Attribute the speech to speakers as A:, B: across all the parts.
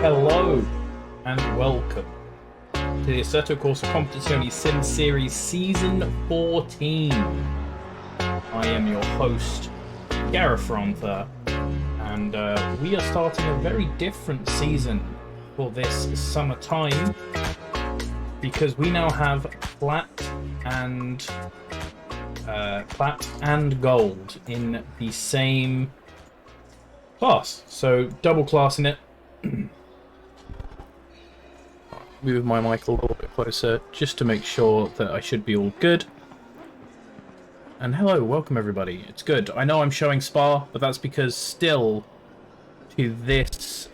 A: Hello and welcome to the Assetto Corsa Competizione Sim Series Season 14. I am your host, Gareth Ronther, and we are starting a very different season for this summertime because we now have Plat and Gold in the same class, so double class in it. Move my mic a little bit closer just to make sure that I should be all good. And hello, welcome everybody. It's good. I know I'm showing Spa, but that's because still to this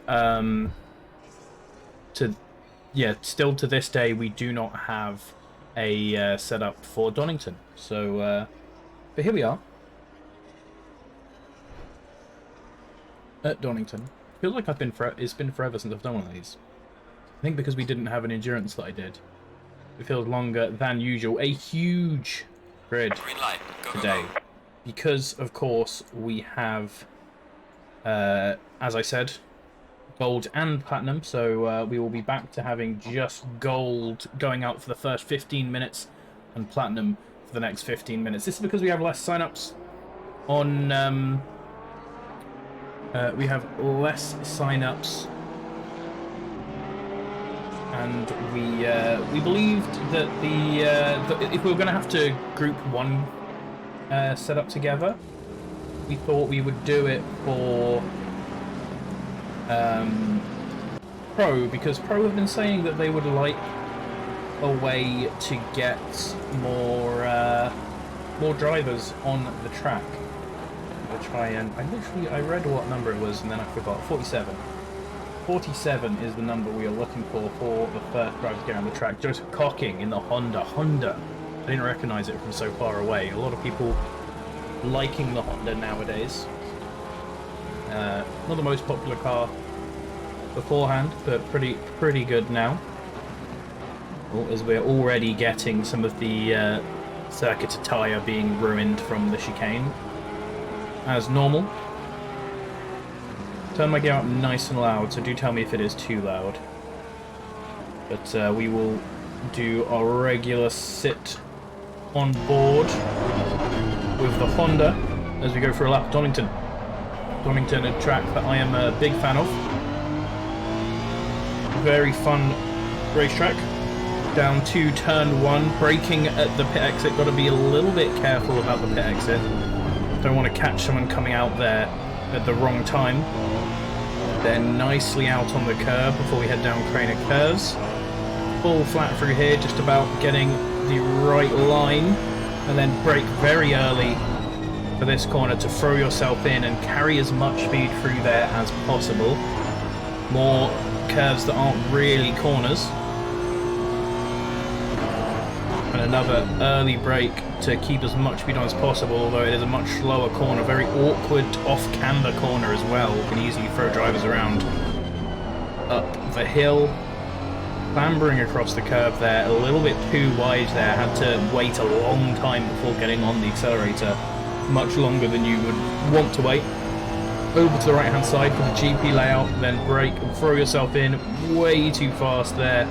A: still to this day we do not have a setup for Donington. So but here we are at Donington. I feel like it's been forever since I've done one of these. I think because we didn't have an endurance that I did. It feels longer than usual. A huge grid today. Because, of course, we have, as I said, gold and platinum. So we will be back to having just gold going out for the first 15 minutes and platinum for the next 15 minutes. This is because we have less sign-ups on... we have less sign-ups. And we believed that if we were going to have to group one setup together, we thought we would do it for Pro, because Pro have been saying that they would like a way to get more drivers on the track. I'll try and I read what number it was and then I forgot. 47. 47 is the number we are looking for the first driver to get on the track. Joseph Cocking in the Honda. I didn't recognise it from so far away. A lot of people liking the Honda nowadays. Not the most popular car beforehand, but pretty good now. Well, as we're already getting some of the circuit attire being ruined from the chicane, as normal. Turn my gear up nice and loud, so do tell me if it is too loud. But we will do our regular sit on board with the Honda as we go for a lap at Donington. Donington, a track that I am a big fan of. Very fun racetrack. down to turn 1, braking at the pit exit. Got to be a little bit careful about the pit exit. Don't want to catch someone coming out there at the wrong time. Then nicely out on the curb before we head down Craner Curves. Full flat through here, just about getting the right line, and then brake very early for this corner to throw yourself in and carry as much speed through there as possible. More curves that aren't really corners. And another early brake to keep as much speed on as possible, although it is a much slower corner. Very awkward off-camber corner as well. Can easily throw drivers around. Up the hill. Clambering across the curve there. A little bit too wide there. Had to wait a long time before getting on the accelerator. Much longer than you would want to wait. Over to the right-hand side for the GP layout. Then brake and throw yourself in. Way too fast there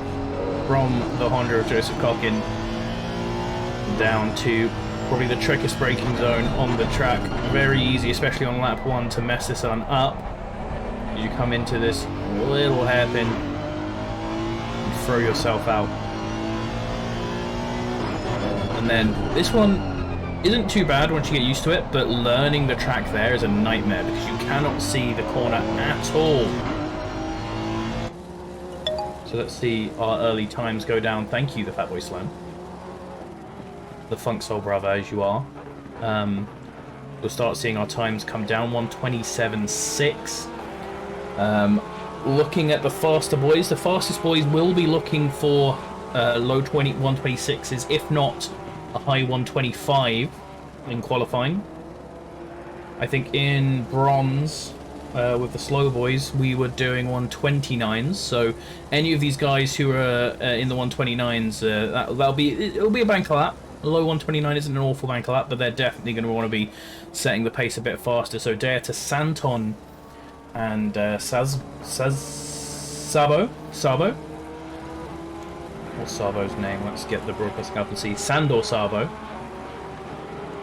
A: from the Honda of Joseph Cockin. Down to probably the trickiest braking zone on the track. Very easy, especially on lap 1, to mess this one up. You come into this little hairpin and throw yourself out. And then this one isn't too bad once you get used to it, but learning the track there is a nightmare because you cannot see the corner at all. So let's see our early times go down. Thank you, the Fatboy Slam. The Funk Soul Brother, as you are. We'll start seeing our times come down. 1:27.6. Looking at the faster boys, the fastest boys will be looking for low 1:26s, if not a high 1:25 in qualifying. I think in bronze, with the slow boys, we were doing 1:29s. So any of these guys who are in the 1:29s, it'll be a bank lap. A low 1:29 isn't an awful bank lap, but they're definitely going to want to be setting the pace a bit faster. So dare to Santon and Sabo? What's Sabo's name? Let's get the broadcasting up and see. Sandor Sabo.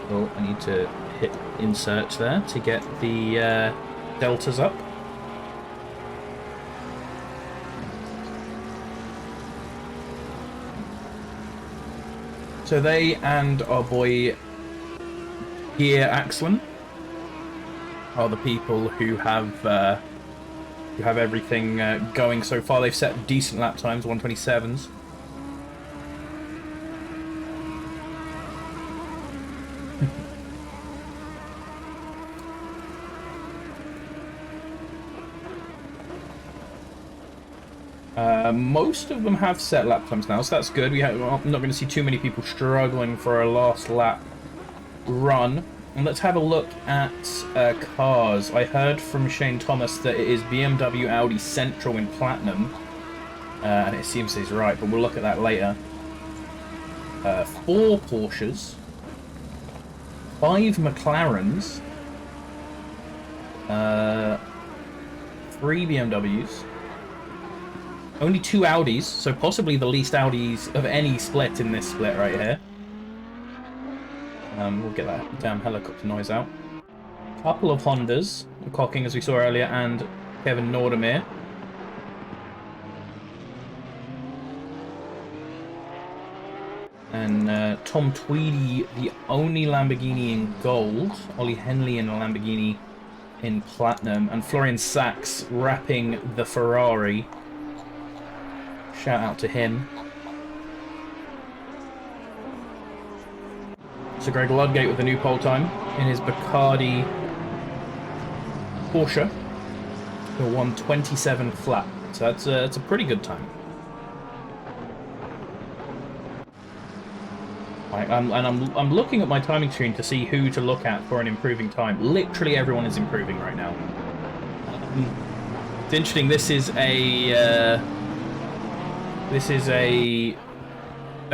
A: Oh, I need to hit insert there to get the deltas up. So they and our boy Gear Axlin are the people who have everything going so far. They've set decent lap times, 1:27s. Most of them have set lap times now, so that's good. I'm not going to see too many people struggling for a last lap run. And let's have a look at cars. I heard from Shane Thomas that it is BMW Audi Central in Platinum. And it seems he's right, but we'll look at that later. 4 Porsches. 5 McLarens. 3 BMWs. Only 2 Audis, so possibly the least Audis of any split in this split right here. We'll get that damn helicopter noise out. Couple of Hondas, Cocking as we saw earlier, and Kevin Nordemir. And Tom Tweedy, the only Lamborghini in gold. Ollie Henley in a Lamborghini in platinum. And Florian Sachs wrapping the Ferrari. Shout out to him. So Greg Ludgate with the new pole time in his Bacardi Porsche. For 1:27 flat. So that's a pretty good time. Right, I'm looking at my timing screen to see who to look at for an improving time. Literally everyone is improving right now. It's interesting. This is a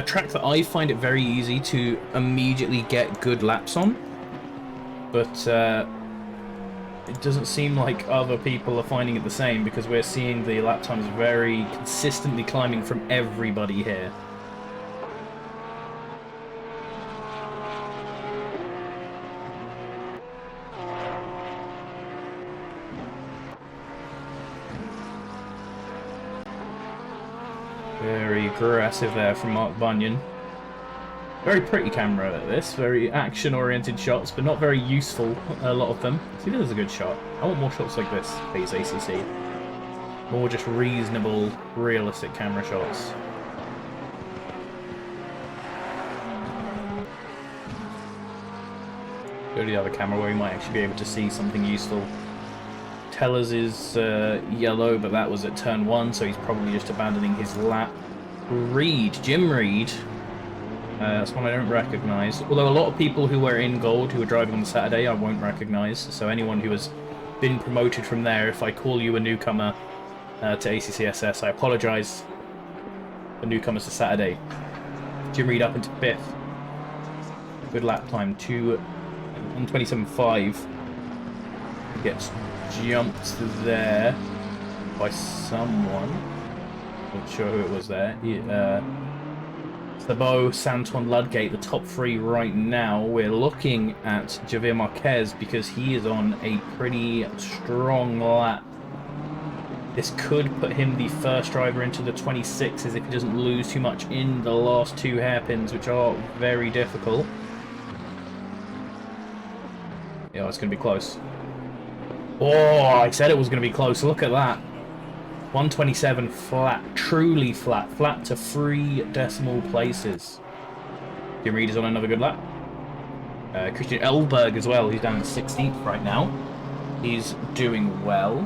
A: track that I find it very easy to immediately get good laps on, but it doesn't seem like other people are finding it the same, because we're seeing the lap times very consistently climbing from everybody here. Very aggressive there from Mark Bunyan. Very pretty camera at this, very action-oriented shots, but not very useful, a lot of them. See, this is a good shot. I want more shots like this, please, ACC. More just reasonable, realistic camera shots. Go to the other camera where we might actually be able to see something useful. Tellers is yellow, but that was at turn 1, so he's probably just abandoning his lap. Reed, Jim Reed. That's one I don't recognise. Although a lot of people who were in gold, who were driving on the Saturday, I won't recognise. So anyone who has been promoted from there, if I call you a newcomer to ACCSS, I apologise for newcomers to Saturday. Jim Reed up into 5th. Good lap time, 1:27.5. Gets jumped there by someone. Not sure who it was there. Thabo, Santon, Ludgate, the top 3 right now. We're looking at Javier Marquez because he is on a pretty strong lap. This could put him the first driver into the 26s if he doesn't lose too much in the last 2 hairpins, which are very difficult. Yeah, it's going to be close. Oh, I said it was going to be close. Look at that. 127 flat, truly flat, flat to 3 decimal places. Jim Reed is on another good lap. Christian Elberg as well, he's down in 16th right now. He's doing well.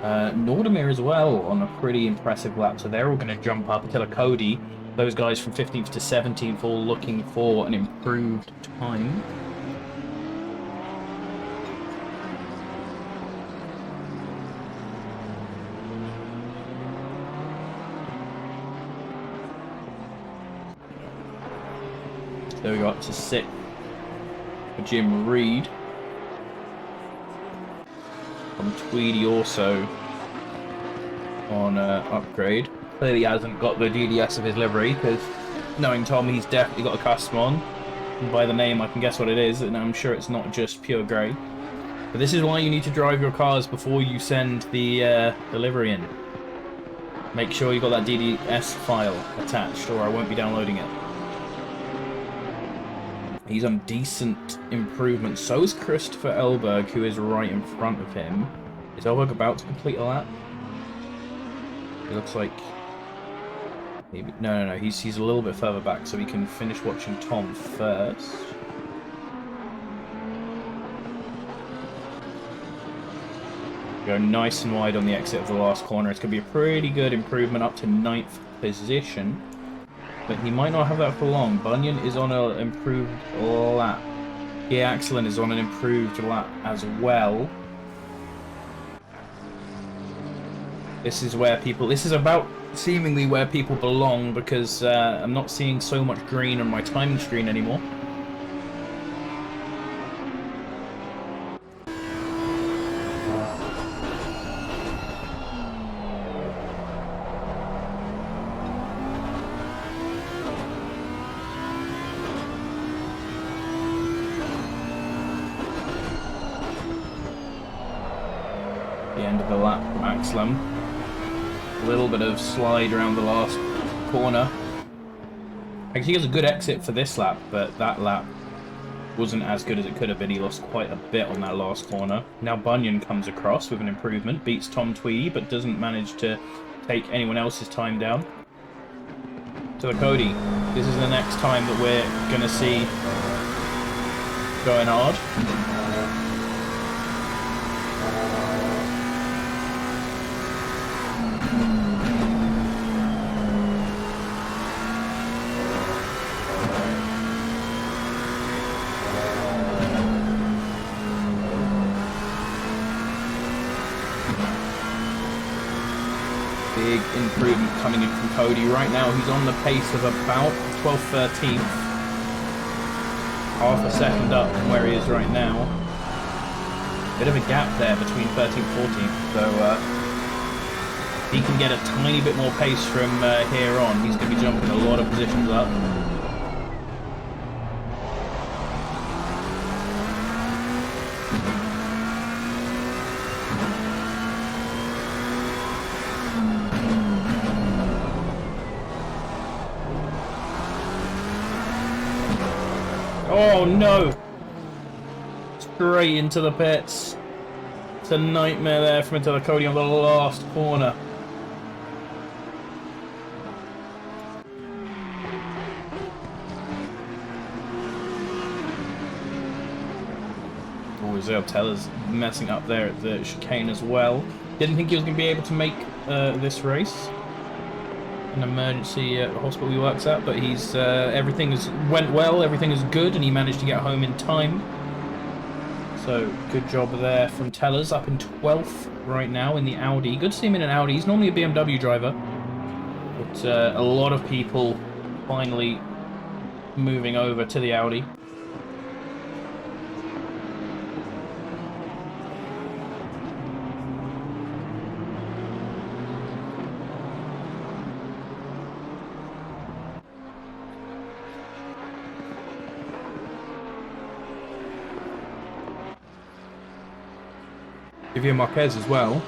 A: Nordemir as well on a pretty impressive lap, so they're all going to jump up. Attila Cody, those guys from 15th to 17th all looking for an improved time. There we go, up to 6th for Jim Reed. Tom Tweedy also on upgrade. Clearly hasn't got the GDS of his livery, because knowing Tom, he's definitely got a custom on. And by the name, I can guess what it is, and I'm sure it's not just pure grey. But this is why you need to drive your cars before you send the livery in. Make sure you got that DDS file attached, or I won't be downloading it. He's on decent improvement. So is Christopher Elberg, who is right in front of him. Is Elberg about to complete a lap? It looks like... maybe... No. He's a little bit further back, so we can finish watching Tom first. Go nice and wide on the exit of the last corner. It's going to be a pretty good improvement up to 9th position. But he might not have that for long. Bunyan is on an improved lap. Yeah, Axelin is on an improved lap as well. This is where people... this is about seemingly where people belong, because I'm not seeing so much green on my time screen anymore. The end of the lap from Axlam. A little bit of slide around the last corner. Actually, he has a good exit for this lap, but that lap wasn't as good as it could have been. He lost quite a bit on that last corner. Now Bunyan comes across with an improvement, beats Tom Tweedy, but doesn't manage to take anyone else's time down. To the Cody. This is the next time that we're going to see going hard. Big improvement coming in from Cody. Right now he's on the pace of about 12th, 13th. Half a second up from where he is right now. Bit of a gap there between 13th and 14th. So he can get a tiny bit more pace from here on. He's going to be jumping a lot of positions up. Oh no! Straight into the pits. It's a nightmare there from Attila Cody on the last corner. Tella's messing up there at the chicane as well. Didn't think he was going to be able to make this race. An emergency hospital he works at, but he's everything went well, everything is good, and he managed to get home in time. So good job there from Tellers, up in 12th right now in the Audi. Good to see him in an Audi. He's normally a BMW driver, but a lot of people finally moving over to the Audi. Vivian Marquez as well.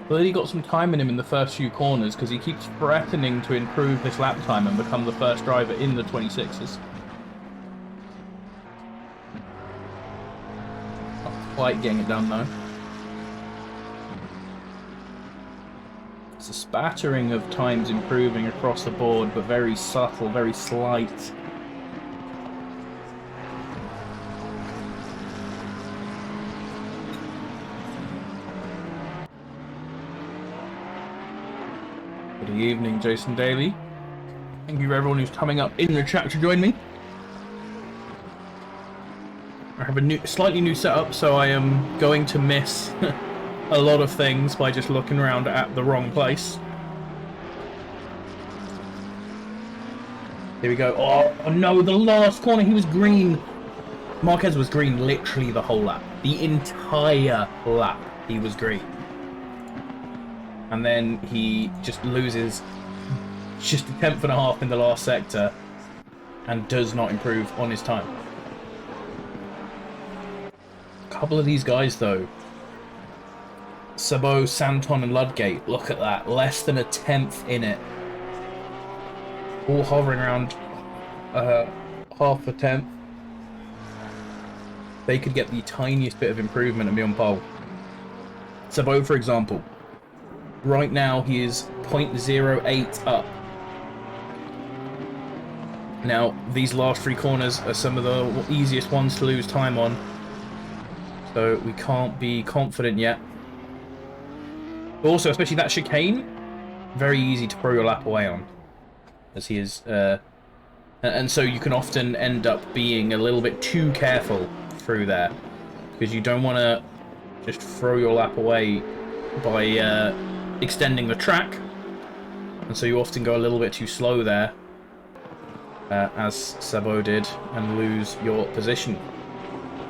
A: Clearly got some time in him in the first few corners because he keeps threatening to improve his lap time and become the first driver in the 26s. Not quite getting it done though. It's a spattering of times improving across the board, but very subtle, very slight. Good evening, Jason Daly. Thank you for everyone who's coming up in the chat to join me. I have a slightly new setup, so I am going to miss a lot of things by just looking around at the wrong place. Here we go. Oh no, the last corner, he was green. Marquez was green literally the whole lap. The entire lap, he was green. And then he just loses just a 10.5 in the last sector and does not improve on his time. A couple of these guys though, Sabot, Santon and Ludgate, look at that, less than a 10th in it. All hovering around half a 10th. They could get the tiniest bit of improvement and be on pole. Sabot, for example, right now he is 0.08 up. Now, these last three corners are some of the easiest ones to lose time on, so we can't be confident yet. But also, especially that chicane, very easy to throw your lap away on, as he is, and so you can often end up being a little bit too careful through there, because you don't want to just throw your lap away by extending the track, and so you often go a little bit too slow there, as Sabot did, and lose your position.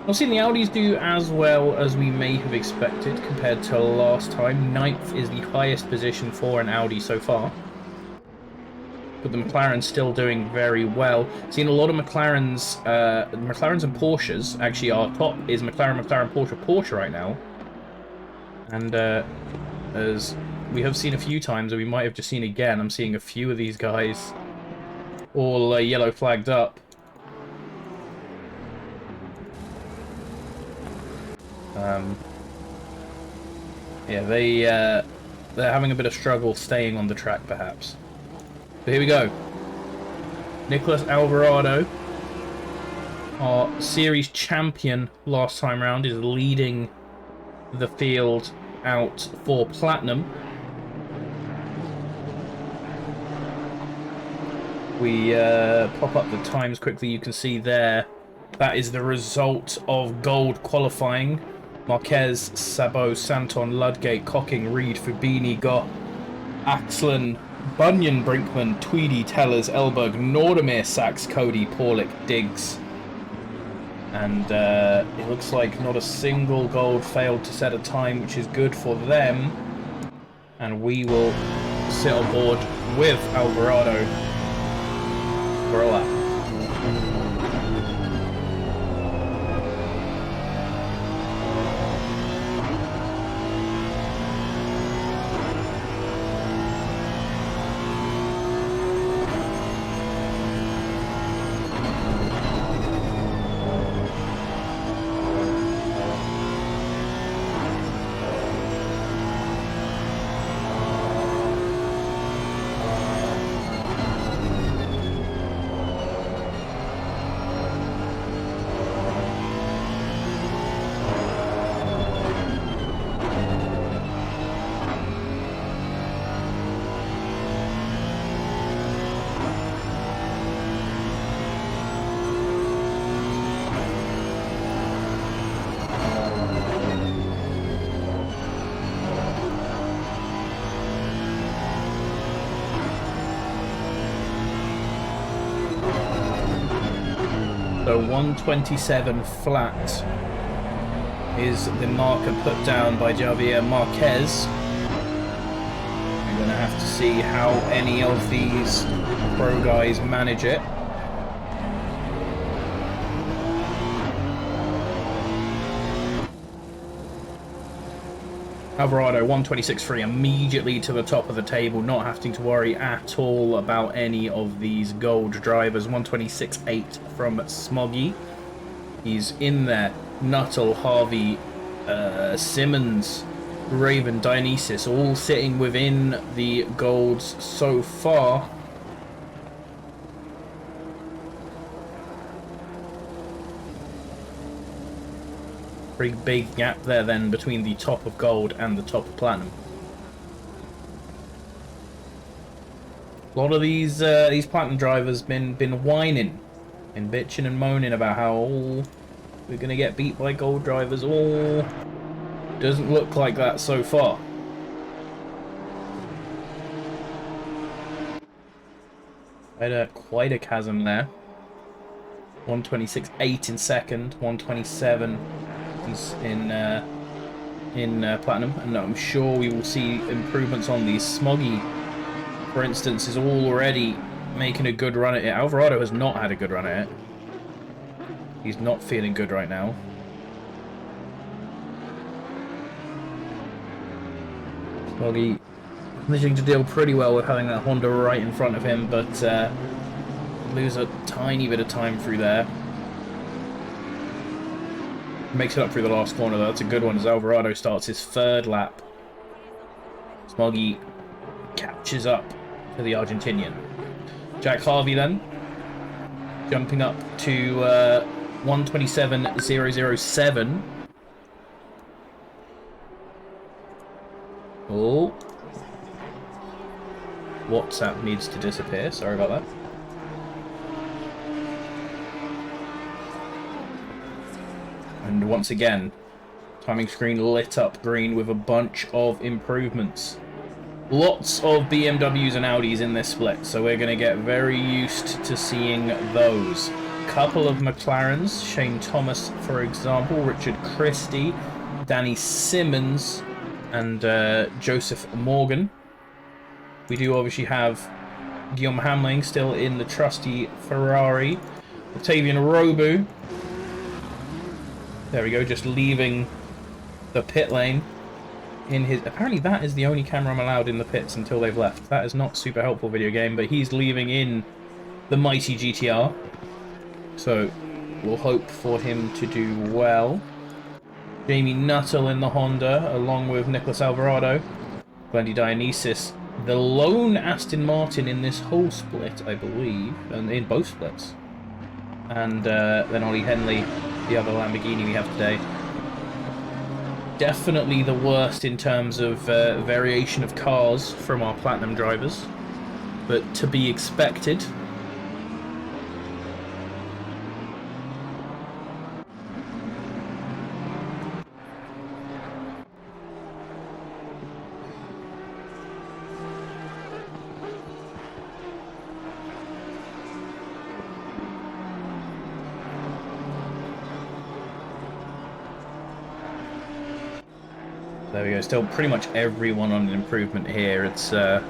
A: Not seeing the Audis do as well as we may have expected compared to last time. 9th is the highest position for an Audi so far, but the McLaren's still doing very well. Seeing a lot of McLarens and Porsches. Actually, our top is McLaren, Porsche right now, and as we have seen a few times, and we might have just seen again, I'm seeing a few of these guys all yellow flagged up. Yeah, they're having a bit of struggle staying on the track, perhaps. But here we go. Nicholas Alvarado, our series champion last time round, is leading the field out for Platinum. We pop up the times quickly. You can see there, that is the result of gold qualifying. Marquez, Sabot, Santon, Ludgate, Cocking, Reed, Fubini, Gott, Axlin, Bunyan, Brinkman, Tweedy, Tellers, Elberg, Nordemir, Sachs, Cody, Paulik, Diggs. And it looks like not a single gold failed to set a time, which is good for them. And we will sit on board with Alvarado for a lap. So 127 flat is the marker put down by Javier Marquez. We're going to have to see how any of these pro guys manage it. Alvarado 126.3 immediately to the top of the table, not having to worry at all about any of these gold drivers. 126.8 from Smoggy. He's in there. Nuttall, Harvey, Simmons, Raven, Dionysus, all sitting within the golds so far. Pretty big gap there then between the top of gold and the top of platinum. A lot of these platinum drivers been whining and bitching and moaning about how we're gonna get beat by gold drivers. Doesn't look like that so far. Quite a chasm there. 126.8 in second, 127 in platinum, and I'm sure we will see improvements on these. Smoggy, for instance, is already making a good run at it. Alvarado has not had a good run at it. He's not feeling good right now. Smoggy managing to deal pretty well with having that Honda right in front of him, but lose a tiny bit of time through there. Makes it up through the last corner though. That's a good one as Alvarado starts his third lap. Smoggy catches up to the Argentinian. Jack Harvey then jumping up to 127.007. Oh, WhatsApp needs to disappear. Sorry about that. And once again, timing screen lit up green with a bunch of improvements. Lots of BMWs and Audis in this split, so we're going to get very used to seeing those. Couple of McLarens, Shane Thomas, for example, Richard Christie, Danny Simmons, and Joseph Morgan. We do obviously have Guillaume Hamling still in the trusty Ferrari. Octavian Robu. There we go, just leaving the pit lane in his... Apparently that is the only camera I'm allowed in the pits until they've left. That is not super helpful, video game, but he's leaving in the mighty GTR. So we'll hope for him to do well. Jamie Nuttall in the Honda, along with Nicholas Alvarado. Glendy Dionysus, the lone Aston Martin in this whole split, I believe, and in both splits. And then Ollie Henley, the other Lamborghini we have today. Definitely the worst in terms of variation of cars from our Platinum drivers, but to be expected. There we go, still pretty much everyone on an improvement here. It's a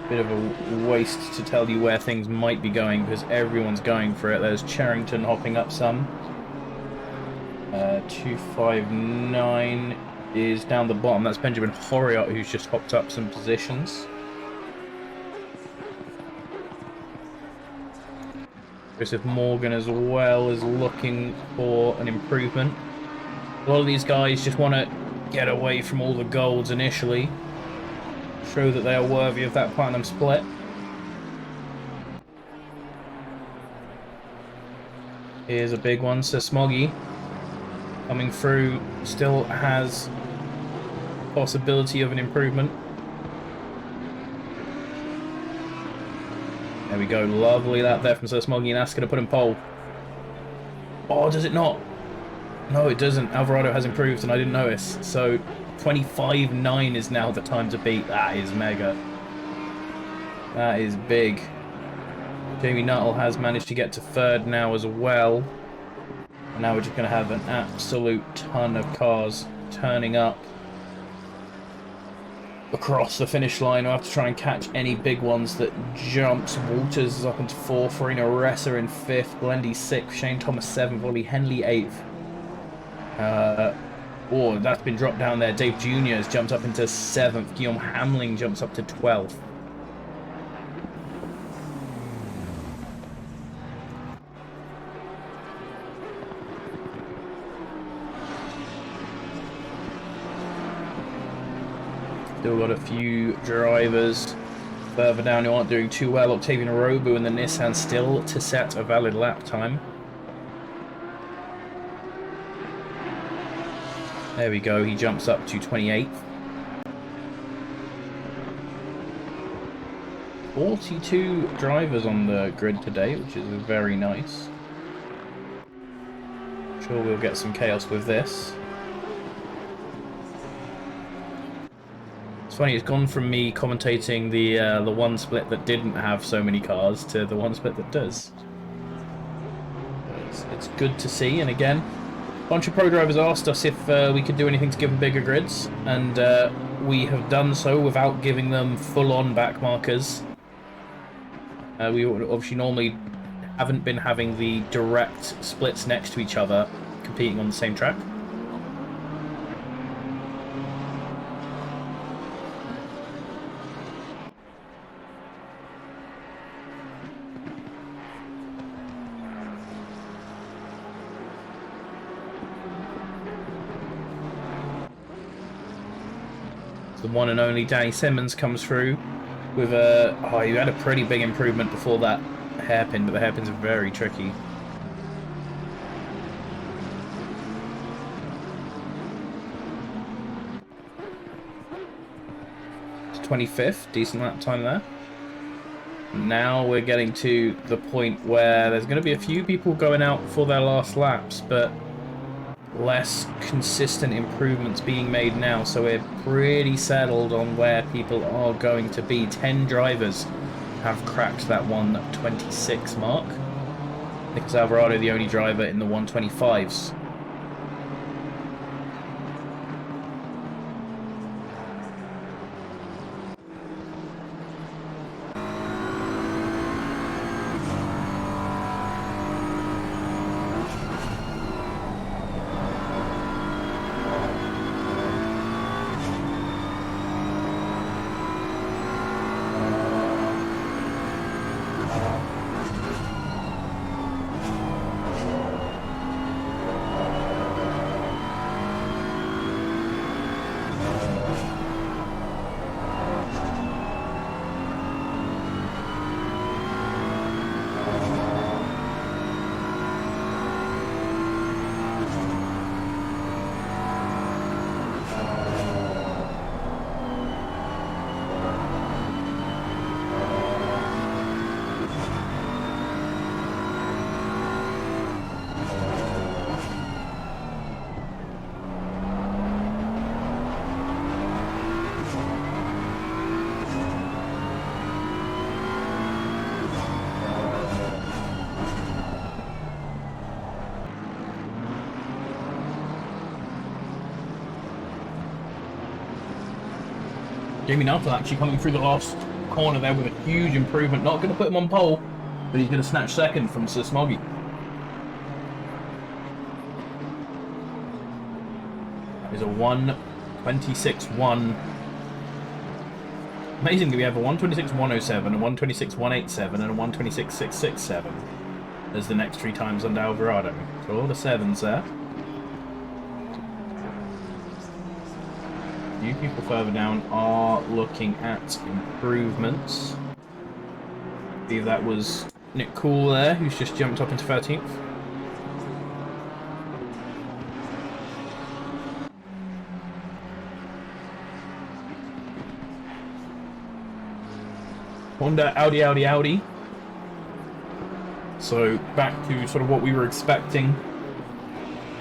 A: bit of a waste to tell you where things might be going because everyone's going for it. There's Charrington hopping up some. 259 is down the bottom. That's Benjamin Horiot who's just hopped up some positions. Joseph Morgan as well is looking for an improvement. A lot of these guys just want to get away from all the golds initially. Show that they are worthy of that platinum split. Here's a big one. So Smoggy coming through still has possibility of an improvement. There we go. Lovely lap there from Sir Smoggy, and that's going to put him pole. Oh, does it not? No, it doesn't. Alvarado has improved, and I didn't notice. So 25.9 is now the time to beat. That is mega. That is big. Jamie Nuttall has managed to get to third now as well. And now we're just going to have an absolute ton of cars turning up across the finish line. We'll have to try and catch any big ones that jumps. Walters is up into 4th, Farina Ressa in 5th, Blendy 6th, Shane Thomas 7th, Ollie Henley 8th. Oh, that's been dropped down there. Dave Jr. has jumped up into 7th. Guillaume Hamling jumps up to 12th. Still got a few drivers further down who aren't doing too well. Octavian Robu and the Nissan still to set a valid lap time. There we go, he jumps up to 28th. 42 drivers on the grid today, which is very nice. I'm sure we'll get some chaos with this. It's funny, it's gone from me commentating the one split that didn't have so many cars to the one split that does. It's good to see, and again, a bunch of pro drivers asked us if we could do anything to give them bigger grids, and we have done so without giving them full-on back markers. We obviously normally haven't been having the direct splits next to each other competing on the same track. The one and only Danny Simmons comes through with a... Oh, you had a pretty big improvement before that hairpin, but the hairpins are very tricky. It's 25th, decent lap time there. Now we're getting to the point where there's going to be a few people going out for their last laps, but less consistent improvements being made now, so we're pretty settled on where people are going to be. 10 drivers have cracked that 126 mark. Nicholas Alvarado, the only driver in the 125s. Jamie Nuttall actually coming through the last corner there with a huge improvement. Not going to put him on pole, but he's going to snatch second from Sir Smoggy. That is a 1:26.1. Amazingly, we have a 1:26.107, a 1:26.187, and a 1:26.667 as the next 3 times under Alvarado. So all the 7s there. A few people further down are looking at improvements. I believe that was Nick Cool there, who's just jumped up into 13th. Honda, Audi, Audi, Audi. So back to sort of what we were expecting.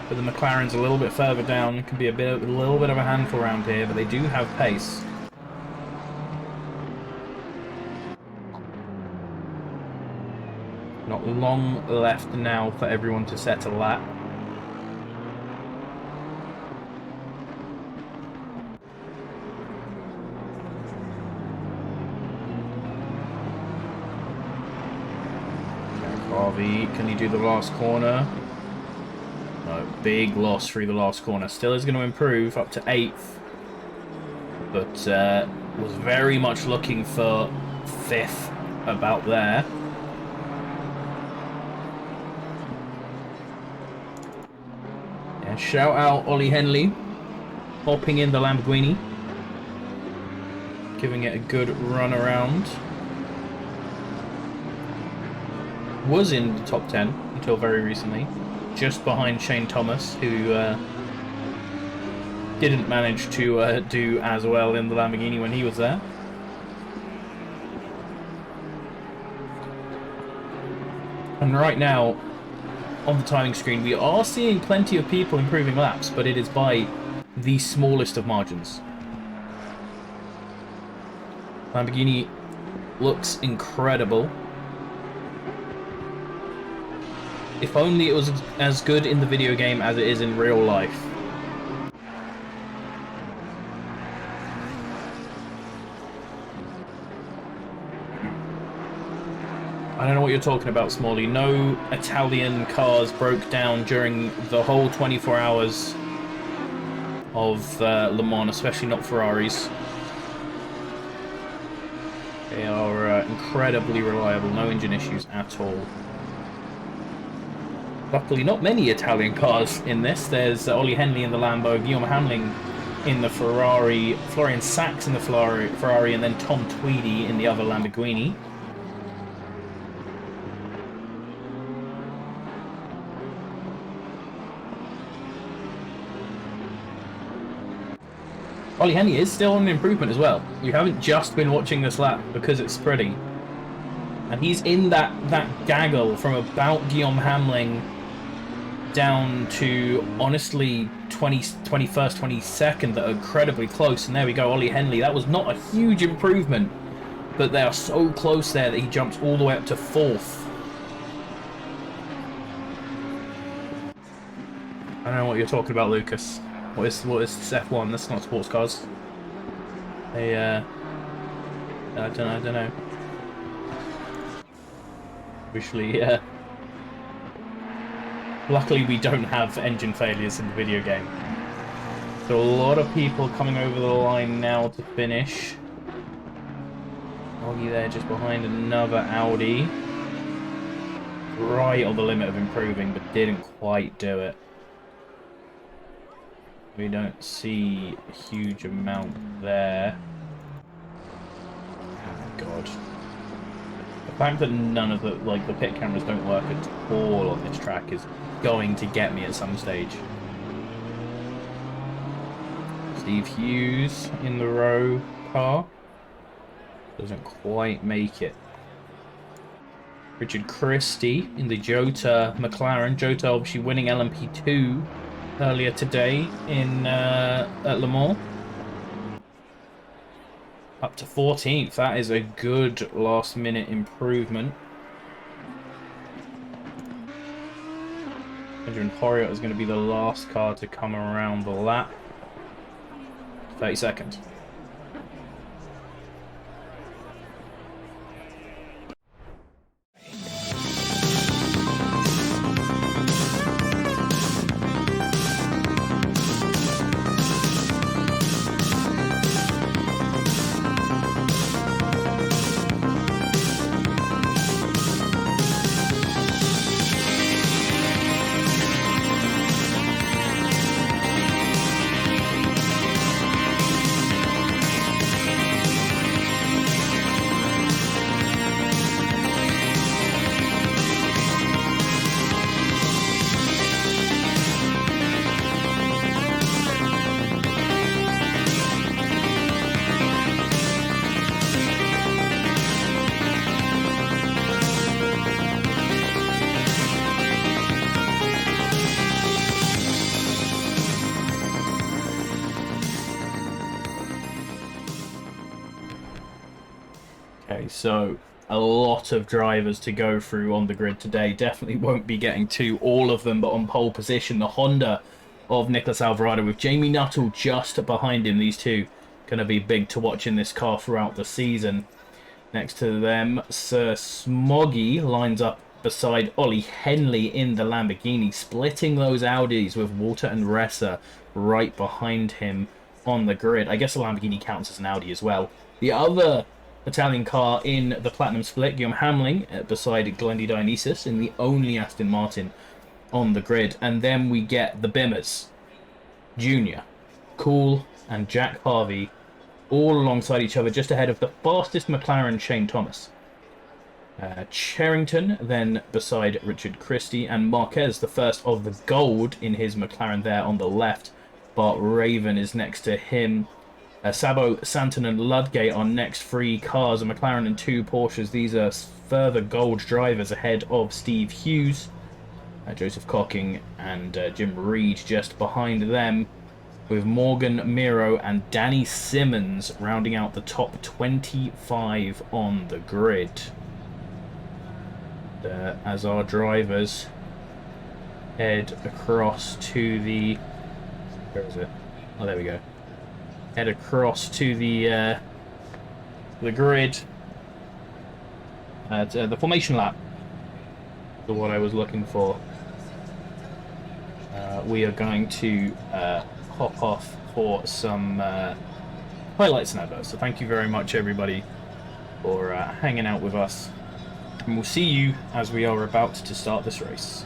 A: But the McLaren's a little bit further down. Can be a little bit of a handful around here, but they do have pace. Not long left now for everyone to set a lap. Harvey, can he do the last corner? No, big loss through the last corner. Still is going to improve up to 8th. But was very much looking for 5th about there. Yeah, shout out Ollie Henley. Hopping in the Lamborghini. Giving it a good run around. Was in the top 10 until very recently. Just behind Shane Thomas, who didn't manage to do as well in the Lamborghini when he was there. And right now, on the timing screen, we are seeing plenty of people improving laps, but it is by the smallest of margins. Lamborghini looks incredible. If only it was as good in the video game as it is in real life. I don't know what you're talking about, Smalley. No Italian cars broke down during the whole 24 hours of Le Mans, especially not Ferraris. They are incredibly reliable, no engine issues at all. Luckily, not many Italian cars in this. There's Ollie Henley in the Lambo, Guillaume Hamling in the Ferrari, Florian Sachs in the Ferrari, and then Tom Tweedy in the other Lamborghini. Ollie Henley is still an improvement as well. You haven't just been watching this lap because it's pretty. And he's in that gaggle from about Guillaume Hamling down to, honestly, 21st, 22nd that are incredibly close. And there we go, Ollie Henley. That was not a huge improvement, but they are so close there that he jumps all the way up to 4th. I don't know what you're talking about, Lucas. What is this F1? That's not sports cars. They, I don't know. Usually, luckily we don't have engine failures in the video game. So a lot of people coming over the line now to finish. Oggy there just behind another Audi. Right on the limit of improving, but didn't quite do it. We don't see a huge amount there. Oh god. The fact that none of the pit cameras don't work at all on this track is going to get me at some stage. Steve Hughes in the row car. Doesn't quite make it. Richard Christie in the Jota McLaren. Jota obviously winning LMP2 earlier today in at Le Mans. Up to 14th. That is a good last minute improvement. Adrian Horiot is going to be the last car to come around the lap. 30 seconds. Okay, so a lot of drivers to go through on the grid today. Definitely won't be getting to all of them, but on pole position, the Honda of Nicholas Alvarado with Jamie Nuttall just behind him. These two going to be big to watch in this car throughout the season. Next to them, Sir Smoggy lines up beside Ollie Henley in the Lamborghini, splitting those Audis with Walter and Ressa right behind him on the grid. I guess the Lamborghini counts as an Audi as well. The other Italian car in the Platinum split, Guillaume Hamling beside Glendy Dionysus in the only Aston Martin on the grid. And then we get the Bimmers, Junior, Cool, and Jack Harvey all alongside each other, just ahead of the fastest McLaren, Shane Thomas. Cherrington then beside Richard Christie, and Marquez, the first of the gold in his McLaren there on the left. Bart Raven is next to him. Sabo, Santon and Ludgate are next, 3 cars, a McLaren and 2 Porsches. These are further gold drivers ahead of Steve Hughes. Joseph Cocking and Jim Reed just behind them, with Morgan Miro and Danny Simmons rounding out the top 25 on the grid. As our drivers head across to the... Where is it? Oh, there we go. Head across to the grid. The formation lap is what I was looking for. We are going to hop off for some highlights and adverts. So thank you very much, everybody, for hanging out with us. And we'll see you as we are about to start this race.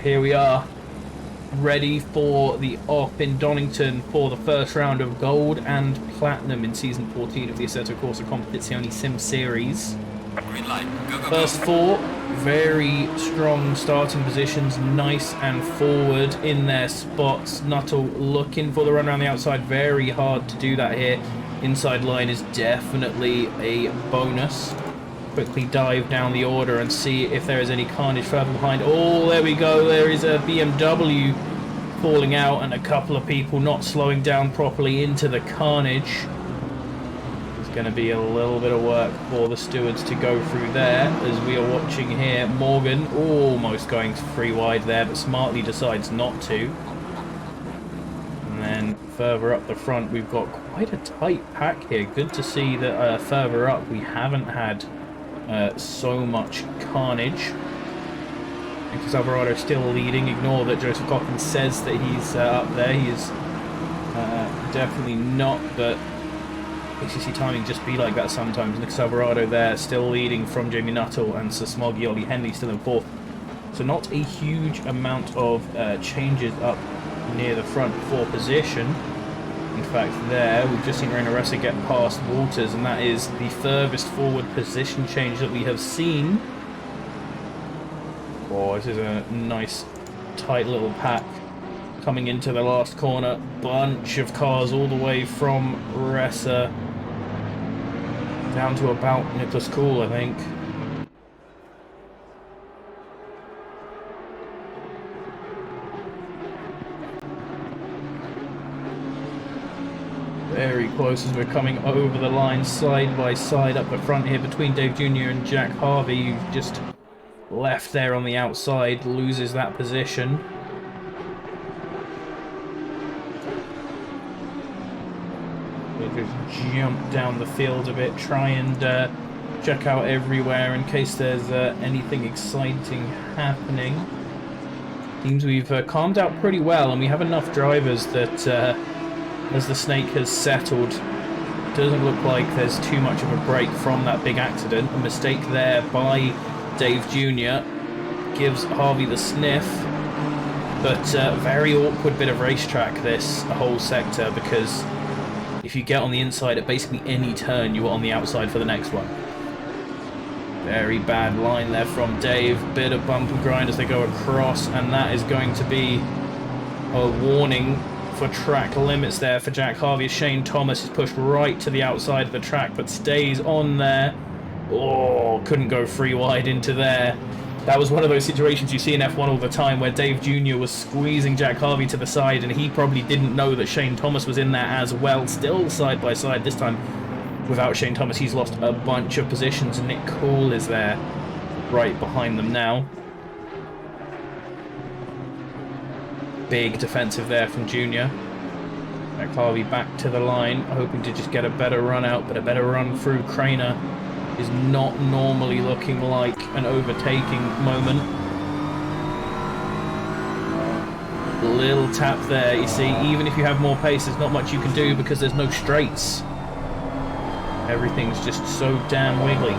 A: Here we are, ready for the off in Donington for the first round of Gold and Platinum in Season 14 of the Assetto Corsa Competizione Sim Series.
B: Green light. Go, go,
A: First 4, very strong starting positions, nice and forward in their spots. Nuttall looking for the run around the outside, very hard to do that here. Inside line is definitely a bonus. Quickly dive down the order and see if there is any carnage further behind. Oh, there we go. There is a BMW falling out and a couple of people not slowing down properly into the carnage. Going to be a little bit of work for the stewards to go through there, as we are watching here. Morgan almost going free wide there, but smartly decides not to. And then further up the front, we've got quite a tight pack here. Good to see that further up we haven't had so much carnage. Because Alvarado still leading. Ignore that Joseph Cochran says that he's up there. He is definitely not, but ACC timing just be like that sometimes. Nick Alvarado there, still leading from Jamie Nuttall, and Sir Smoggy Ollie Henley still in fourth. So not a huge amount of changes up near the front for position. In fact, there, we've just seen Reina Ressa get past Walters, and that is the furthest forward position change that we have seen. Oh, this is a nice, tight little pack. Coming into the last corner, bunch of cars all the way from Ressa down to about Nicholas Cool, I think. Very close as we're coming over the line, side by side up the front here between Dave Jr. and Jack Harvey, who just left there on the outside, loses that position. Just jump down the field a bit, try and check out everywhere in case there's anything exciting happening. Seems we've calmed out pretty well, and we have enough drivers that as the snake has settled, doesn't look like there's too much of a break from that big accident. A mistake there by Dave Jr. gives Harvey the sniff, but very awkward bit of racetrack this whole sector, because if you get on the inside at basically any turn, you are on the outside for the next one. Very bad line there from Dave. Bit of bump and grind as they go across, and that is going to be a warning for track limits there for Jack Harvey. Shane Thomas is pushed right to the outside of the track, but stays on there. Oh, couldn't go free wide into there. That was one of those situations you see in F1 all the time, where Dave Jr. was squeezing Jack Harvey to the side, and he probably didn't know that Shane Thomas was in there as well. Still side by side, this time without Shane Thomas. He's lost a bunch of positions, and Nick Cool is there right behind them now. Big defensive there from Jr. Jack Harvey back to the line, hoping to just get a better run out, but a better run through Craner is not normally looking like an overtaking moment. Little tap there, you see, even if you have more pace, there's not much you can do because there's no straights. Everything's just so damn wiggly.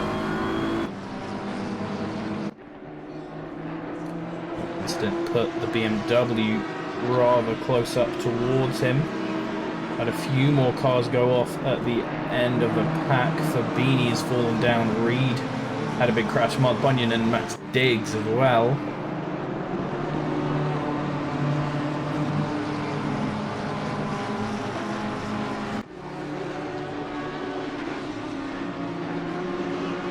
A: Instead, put the BMW rather close up towards him. Had a few more cars go off at the end of the pack. Fabini has fallen down. Reed had a big crash. Mark Bunyan and Max Diggs as well.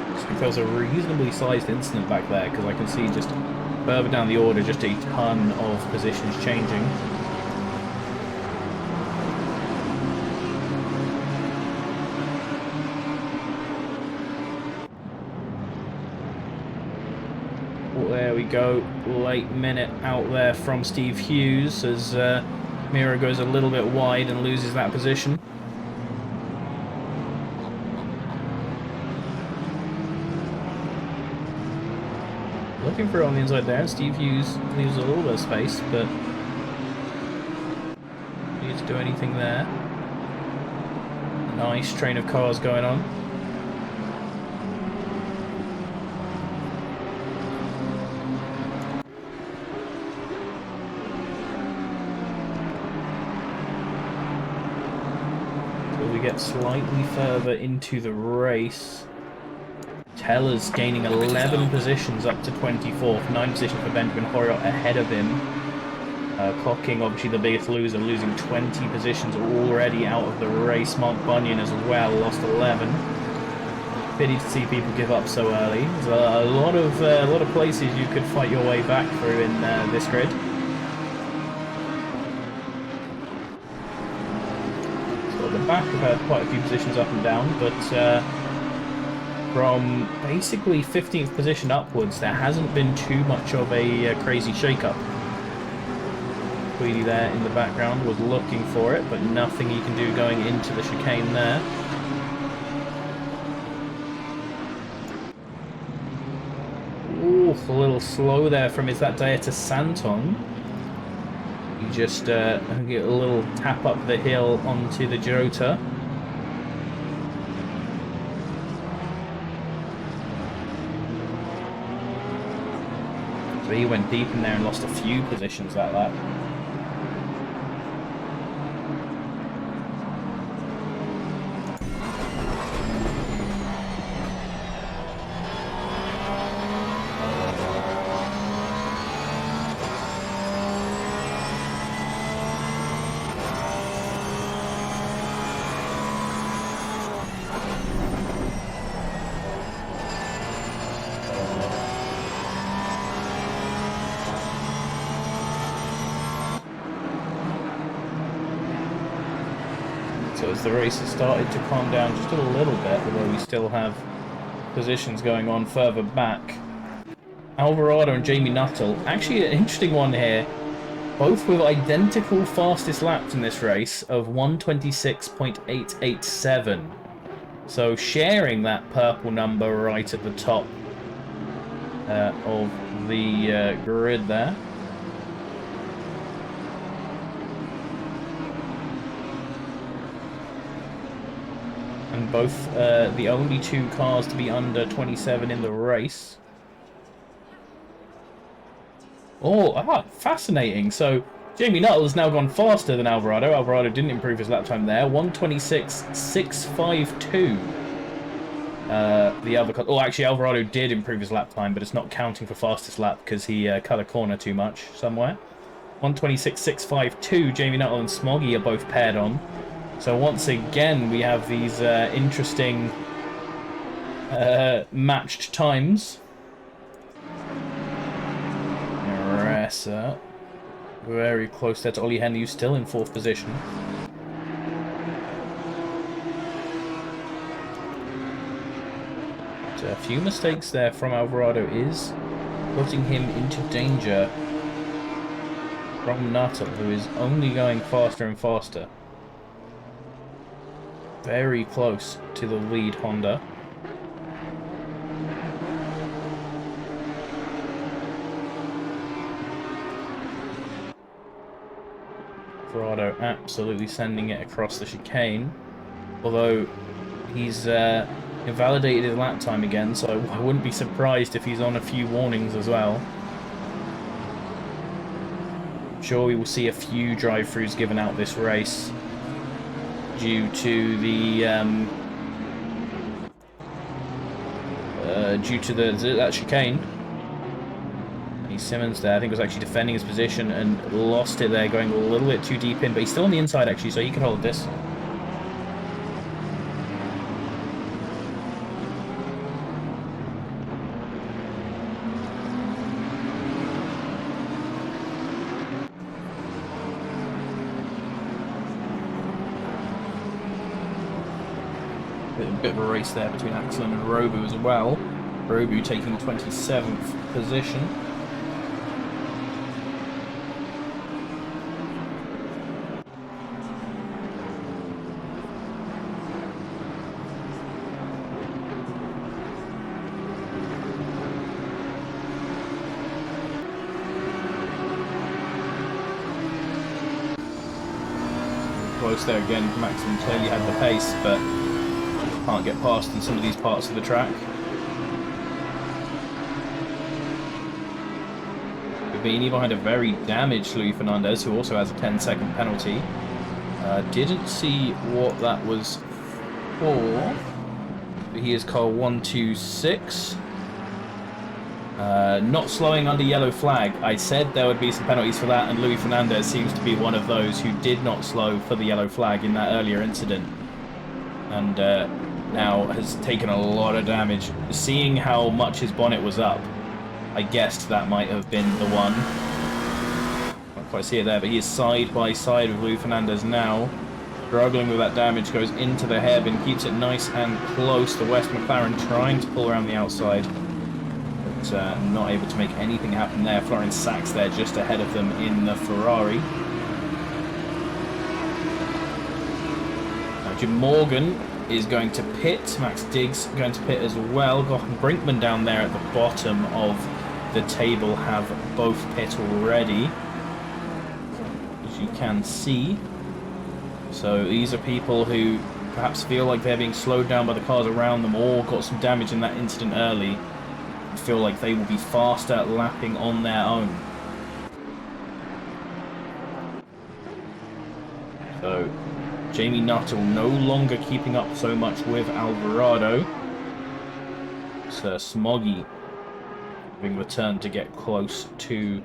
A: Looks like there was a reasonably sized incident back there, because I can see just further down the order just a ton of positions changing. There we go, late minute out there from Steve Hughes as Miro goes a little bit wide and loses that position. Looking for it on the inside there, Steve Hughes leaves a little bit of space, but he needs to do anything there. Nice train of cars going on. Get slightly further into the race. Teller's gaining 11 positions up to 24th, 9 positions for Benjamin Hoyer ahead of him. Clocking obviously the biggest loser, losing 20 positions already out of the race. Mark Bunyan as well lost 11. Pity to see people give up so early. There's a lot of places you could fight your way back through in this grid. back have had quite a few positions up and down, but from basically 15th position upwards, there hasn't been too much of a crazy shake-up. Tweedy there in the background was looking for it, but nothing he can do going into the chicane there. Ooh, a little slow there from is that Daya to Santon. You just get a little tap up the hill onto the Jota. So he went deep in there and lost a few positions like that. So as the race has started to calm down just a little bit, although we still have positions going on further back. Alvarado and Jamie Nuttall, actually an interesting one here, both with identical fastest laps in this race of 1:26.887. So sharing that purple number right at the top of the grid there. And both the only two cars to be under 27 in the race. Oh, fascinating. So Jamie Nuttall has now gone faster than Alvarado. Alvarado didn't improve his lap time there. 1:26.652. The other car... Oh, actually, Alvarado did improve his lap time, but it's not counting for fastest lap because he cut a corner too much somewhere. 1:26.652. Jamie Nuttall and Smoggy are both paired on. So once again, we have these interesting matched times. Ressa, very close there to Ollie Henley, who's still in 4th position. So a few mistakes there from Alvarado is putting him into danger from Nuttall, who is only going faster and faster. Very close to the lead Honda. Alvarado absolutely sending it across the chicane, although he's invalidated his lap time again, so I wouldn't be surprised if he's on a few warnings as well. I'm sure we will see a few drive-throughs given out this race due to the that chicane. Simmons there, I think, was actually defending his position and lost it there, going a little bit too deep in, but he's still on the inside actually, so he can hold this. A bit of a race there between Axel and Robu as well. Robu taking 27th position. Close there again. Maxim clearly had the pace, but can't get past in some of these parts of the track. Being behind a very damaged Luis Fernandez, who also has a 10-second penalty. Didn't see what that was for. But he is car 126. Not slowing under yellow flag. I said there would be some penalties for that, and Luis Fernandez seems to be one of those who did not slow for the yellow flag in that earlier incident. And now has taken a lot of damage. Seeing how much his bonnet was up, I guessed that might have been the one. Can't quite see it there, but he is side by side with Luis Fernandez now. struggling with that damage, goes into the hairpin, keeps it nice and close to West McLaren, trying to pull around the outside, but not able to make anything happen there. Florian Sachs there just ahead of them in the Ferrari. Now Jim Morgan is going to pit, Max Diggs going to pit as well. Jochen Brinkman down there at the bottom of the table have both pit already, as you can see. So these are people who perhaps feel like they're being slowed down by the cars around them or got some damage in that incident early and feel like they will be faster lapping on their own. So Jamie Nuttall no longer keeping up so much with Alvarado. Sir Smoggy having returned to get close to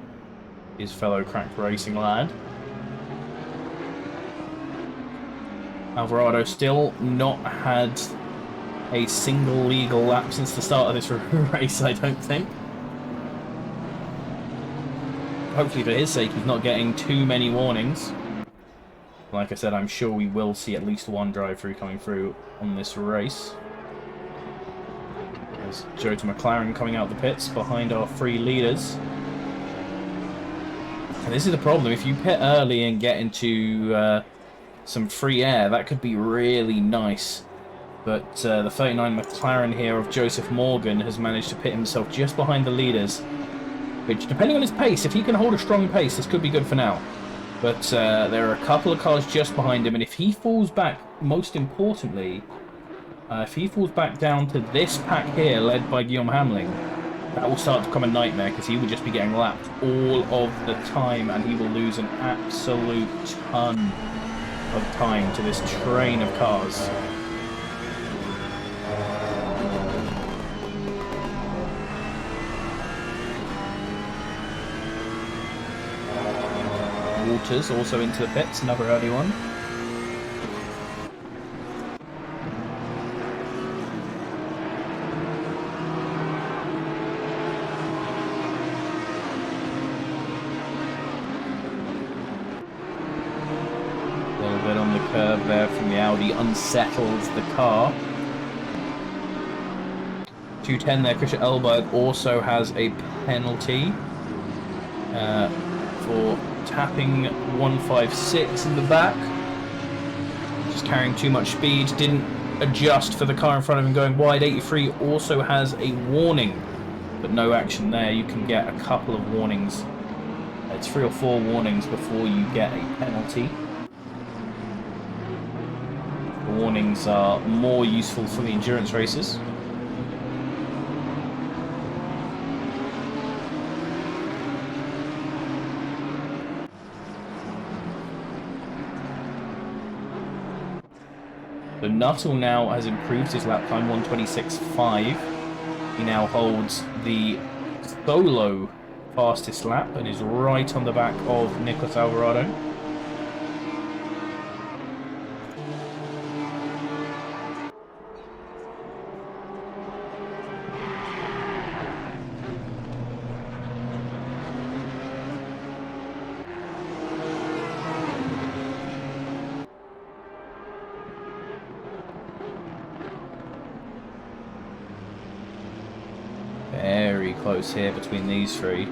A: his fellow crack racing lad. Alvarado still not had a single legal lap since the start of this race, I don't think. Hopefully for his sake he's not getting too many warnings. Like I said, I'm sure we will see at least one drive-through coming through on this race. There's Joe to McLaren coming out the pits behind our three leaders. And this is the problem, if you pit early and get into some free air, that could be really nice. But the 39 McLaren here of Joseph Morgan has managed to pit himself just behind the leaders, which, depending on his pace, if he can hold a strong pace, this could be good for now. But there are a couple of cars just behind him, and if he falls back, most importantly, if he falls back down to this pack here, led by Guillaume Hamling, that will start to become a nightmare, because he will just be getting lapped all of the time, and he will lose an absolute ton of time to this train of cars. Walters also into the pits, another early one. A little bit on the curve there from the Audi, unsettles the car. 210 there, Christian Elberg also has a penalty for tapping 156 in the back. Just carrying too much speed, didn't adjust for the car in front of him going wide. 83 also has a warning, but no action there. You can get a couple of warnings. It's 3 or 4 warnings before you get a penalty. The warnings are more useful for the endurance races. So Nuttall now has improved his lap time, 1:26.5. He now holds the solo fastest lap and is right on the back of Nicolas Alvarado. Very close here between these three. I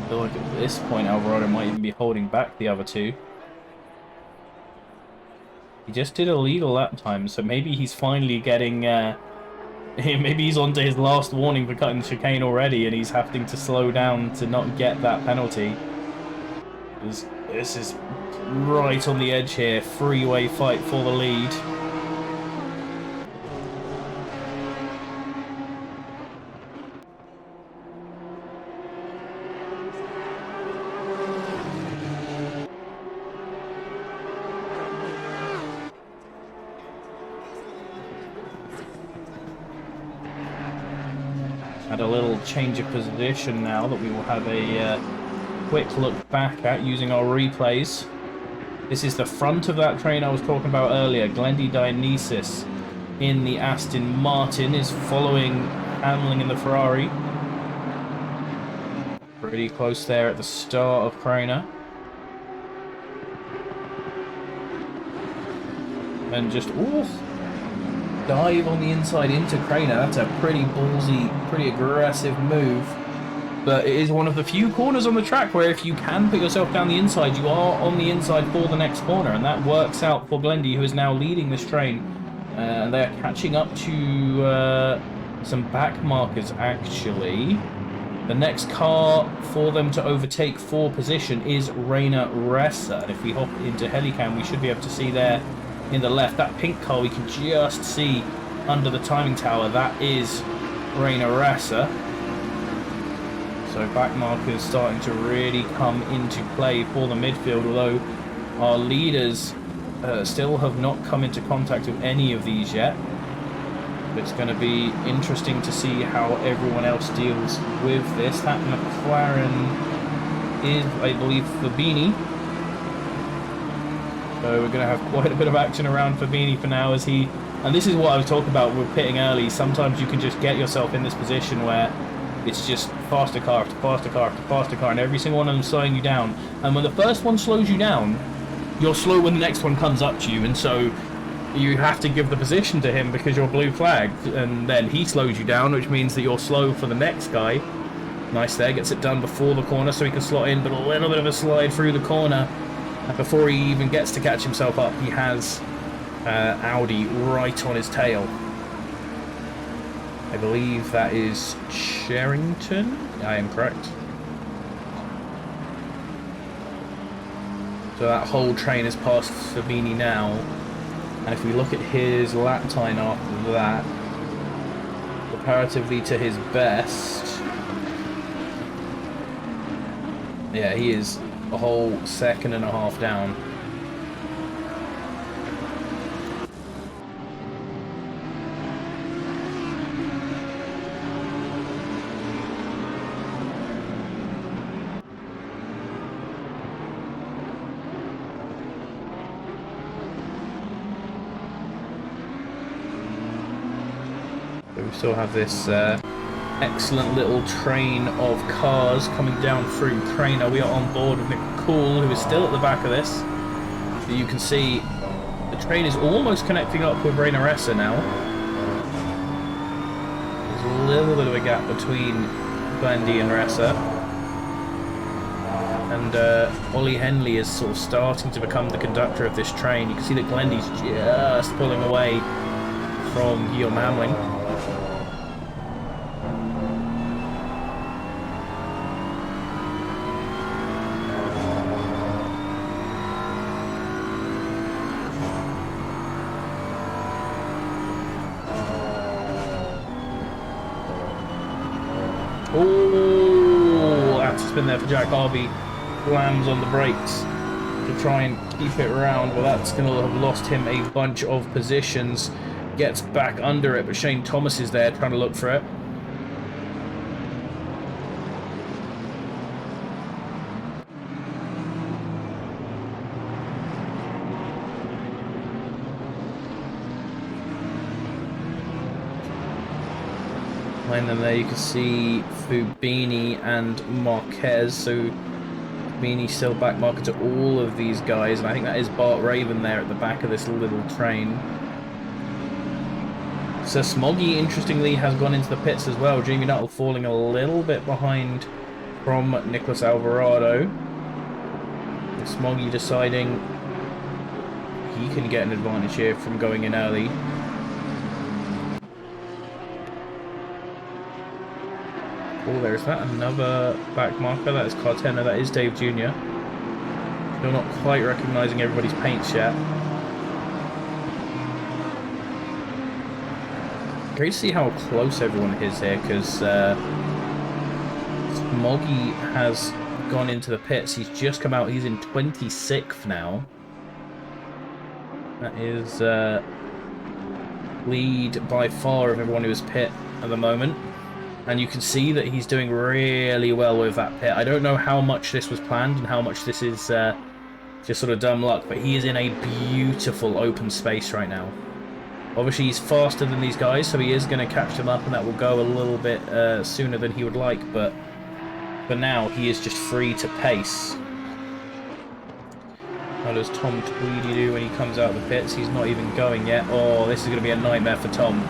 A: feel like at this point Alvarado might even be holding back the other two. He just did a legal lap time, so maybe he's finally getting... maybe he's on to his last warning for cutting the chicane already and he's having to slow down to not get that penalty. This is right on the edge here, three-way fight for the lead. Had a little change of position now that we will have a quick look back at using our replays. This is the front of that train I was talking about earlier. Glendy Dionysus in the Aston Martin is following Hamling in the Ferrari. Pretty close there at the start of Craner. And just, ooh, dive on the inside into Craner. That's a pretty ballsy, pretty aggressive move. But it is one of the few corners on the track where if you can put yourself down the inside, you are on the inside for the next corner. And that works out for Blendy, who is now leading this train. They're catching up to some back markers, actually. The next car for them to overtake for position is Rainer Ressa. And if we hop into Helicam, we should be able to see there in the left, that pink car we can just see under the timing tower, that is Rainer Ressa. So back markers starting to really come into play for the midfield, although our leaders still have not come into contact with any of these yet. It's going to be interesting to see how everyone else deals with this. That McLaren is, I believe, Fabini. So we're going to have quite a bit of action around Fabini for now as he... And this is what I was talking about with pitting early. Sometimes you can just get yourself in this position where it's just faster car after faster car after faster car, and every single one of them slowing you down. And when the first one slows you down, you're slow when the next one comes up to you, and so you have to give the position to him because you're blue flagged, and then he slows you down, which means that you're slow for the next guy. Nice there, gets it done before the corner so he can slot in, but a little bit of a slide through the corner. And before he even gets to catch himself up, he has Audi right on his tail. I believe that is Sherrington. I am correct. So that whole train is past Fabini now. And if we look at his lap time after that, comparatively to his best, yeah, he is a whole second and a half down. We still have this excellent little train of cars coming down through Craner. We are on board with McCool, who is still at the back of this. You can see the train is almost connecting up with Rainer Ressa now. There's a little bit of a gap between Blendy and Ressa. And Ollie Henley is sort of starting to become the conductor of this train. You can see that Blendy's just pulling away from Guillaume Hamling. Oh, that's been there for Jack Harvey. Slams on the brakes to try and keep it around. Well, that's going to have lost him a bunch of positions. Gets back under it, but Shane Thomas is there trying to look for it. And then there you can see Fubini and Marquez. So Fubini still back marker to all of these guys, and I think that is Bart Raven there at the back of this little train. So Smoggy, interestingly, has gone into the pits as well. Jamie Nuttall falling a little bit behind from Nicholas Alvarado. And Smoggy deciding he can get an advantage here from going in early. Oh, there's that. Another back marker. That is Cartena. That is Dave Jr. Still not quite recognising everybody's paints yet. Great to see how close everyone is here, because Smoggy has gone into the pits. He's just come out. He's in 26th now. That is lead by far of everyone who is pit at the moment. And you can see that he's doing really well with that pit. I don't know how much this was planned and how much this is just sort of dumb luck, but he is in a beautiful open space right now. Obviously, he's faster than these guys, so he is going to catch them up, and that will go a little bit sooner than he would like, but For now, he is just free to pace. How does Tom Tweedy do when he comes out of the pits? He's not even going yet. Oh, this is going to be a nightmare for Tom.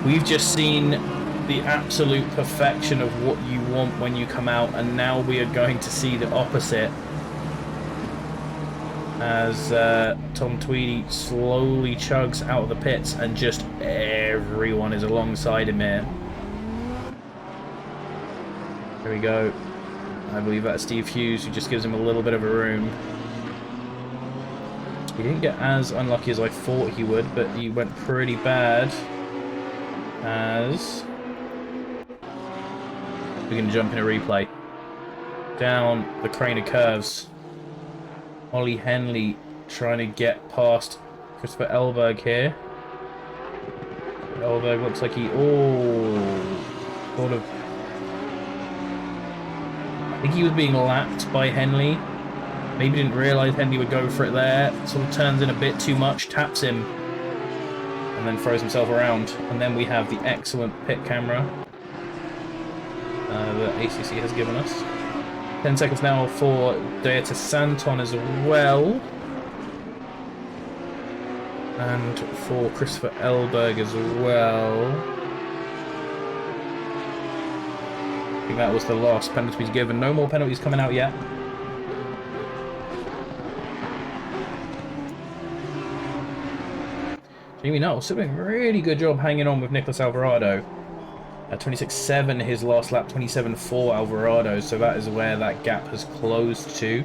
A: We've just seen the absolute perfection of what you want when you come out, and now we are going to see the opposite. As Tom Tweedy slowly chugs out of the pits, and just everyone is alongside him here. There we go. I believe that's Steve Hughes, who just gives him a little bit of a room. He didn't get as unlucky as I thought he would, but he went pretty bad. As we can jump in a replay. Down the crane of curves. Ollie Henley trying to get past Christopher Elberg here. Elberg looks like he... Oh! Sort of... I think he was being lapped by Henley. Maybe didn't realise Henley would go for it there. Sort of turns in a bit too much, taps him, and then throws himself around. And then we have the excellent pit camera that ACC has given us. 10 seconds now for Deata Santon as well. And for Christopher Elberg as well. I think that was the last penalty given. No more penalties coming out yet. Jamie Knowles still doing a really good job hanging on with Nicholas Alvarado. 26.7 his last lap, 27.4 Alvarado, so that is where that gap has closed to.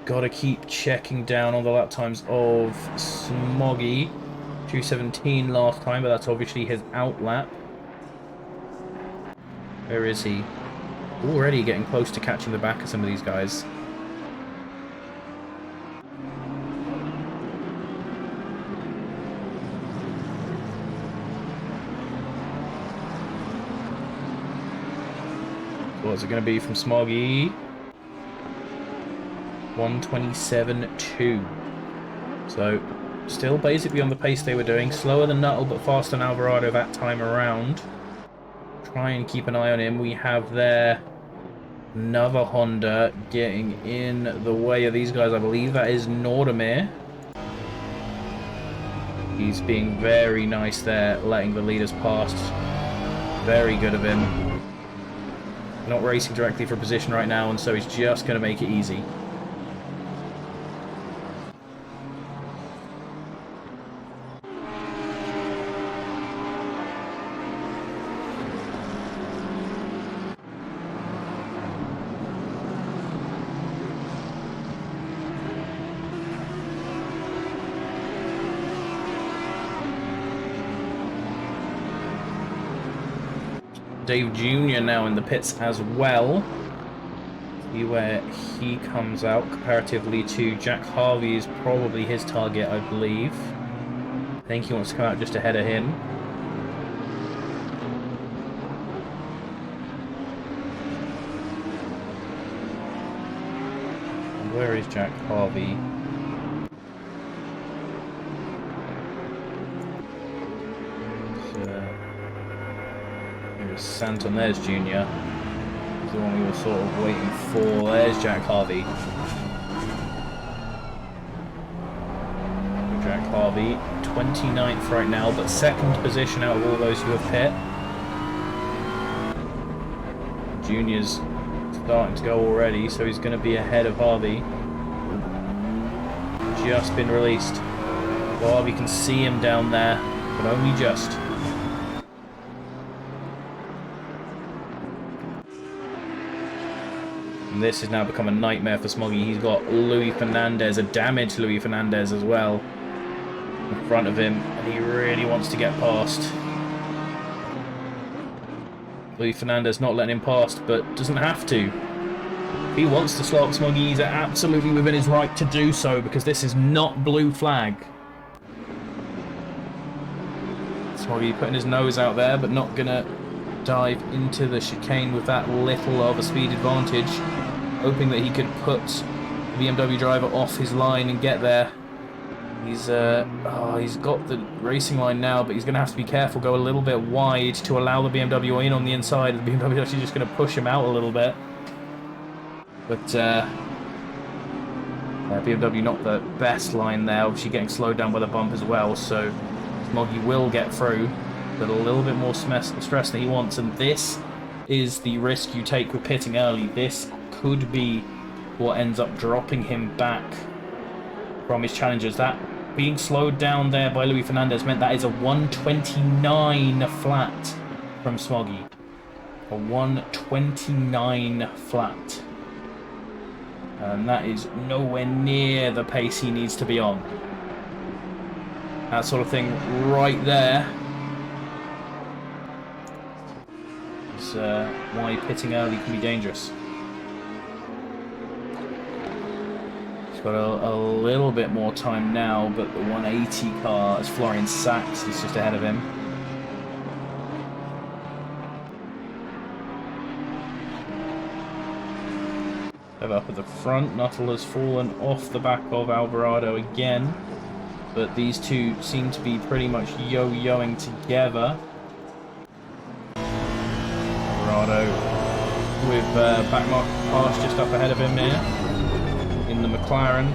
A: Got to keep checking down on the lap times of Smoggy. 2:17 last time, but that's obviously his out lap. Where is he? Already getting close to catching the back of some of these guys. What's it going to be from Smoggy? 1:27.2. So, still basically on the pace they were doing. Slower than Nuttall, but faster than Alvarado that time around. Try and keep an eye on him. We have there another Honda getting in the way of these guys. I believe that is Nordemir. He's being very nice there, letting the leaders past. Very good of him. Not racing directly for position right now, and so he's just going to make it easy. Dave Jr. now in the pits as well. See where he comes out comparatively to Jack Harvey is probably his target, I believe. I think he wants to come out just ahead of him. And where is Jack Harvey? Santon, there's Junior. He's the one we were sort of waiting for. There's Jack Harvey. Jack Harvey, 29th right now, but second position out of all those who have pit. Junior's starting to go already, so he's going to be ahead of Harvey. Just been released. Harvey can see him down there, but only just. And this has now become a nightmare for Smoggy. He's got Luis Fernandez, a damaged Luis Fernandez as well, in front of him, and he really wants to get past. Luis Fernandez not letting him past, but doesn't have to. If he wants to slow up Smoggy, he's absolutely within his right to do so, because this is not blue flag. Smoggy putting his nose out there, but not gonna dive into the chicane with that little of a speed advantage, hoping that he could put the BMW driver off his line and get there. He's got the racing line now, but he's going to have to be careful, go a little bit wide to allow the BMW in on the inside. The BMW is actually just going to push him out a little bit. But BMW not the best line there, obviously getting slowed down by the bump as well, so Smoggy will get through, but a little bit more stress than he wants, and this is the risk you take with pitting early. This could be what ends up dropping him back from his challengers. That being slowed down there by Luis Fernandez meant that is a 129 flat from Smoggy. A 129 flat. And that is nowhere near the pace he needs to be on. That sort of thing right there is why pitting early can be dangerous. He's got a little bit more time now, but the 180 car, as Florian Sachs is just ahead of him. Up at the front, Nuttall has fallen off the back of Alvarado again, but these two seem to be pretty much yo-yoing together. Alvarado with backmark pass just up ahead of him here in the McLaren.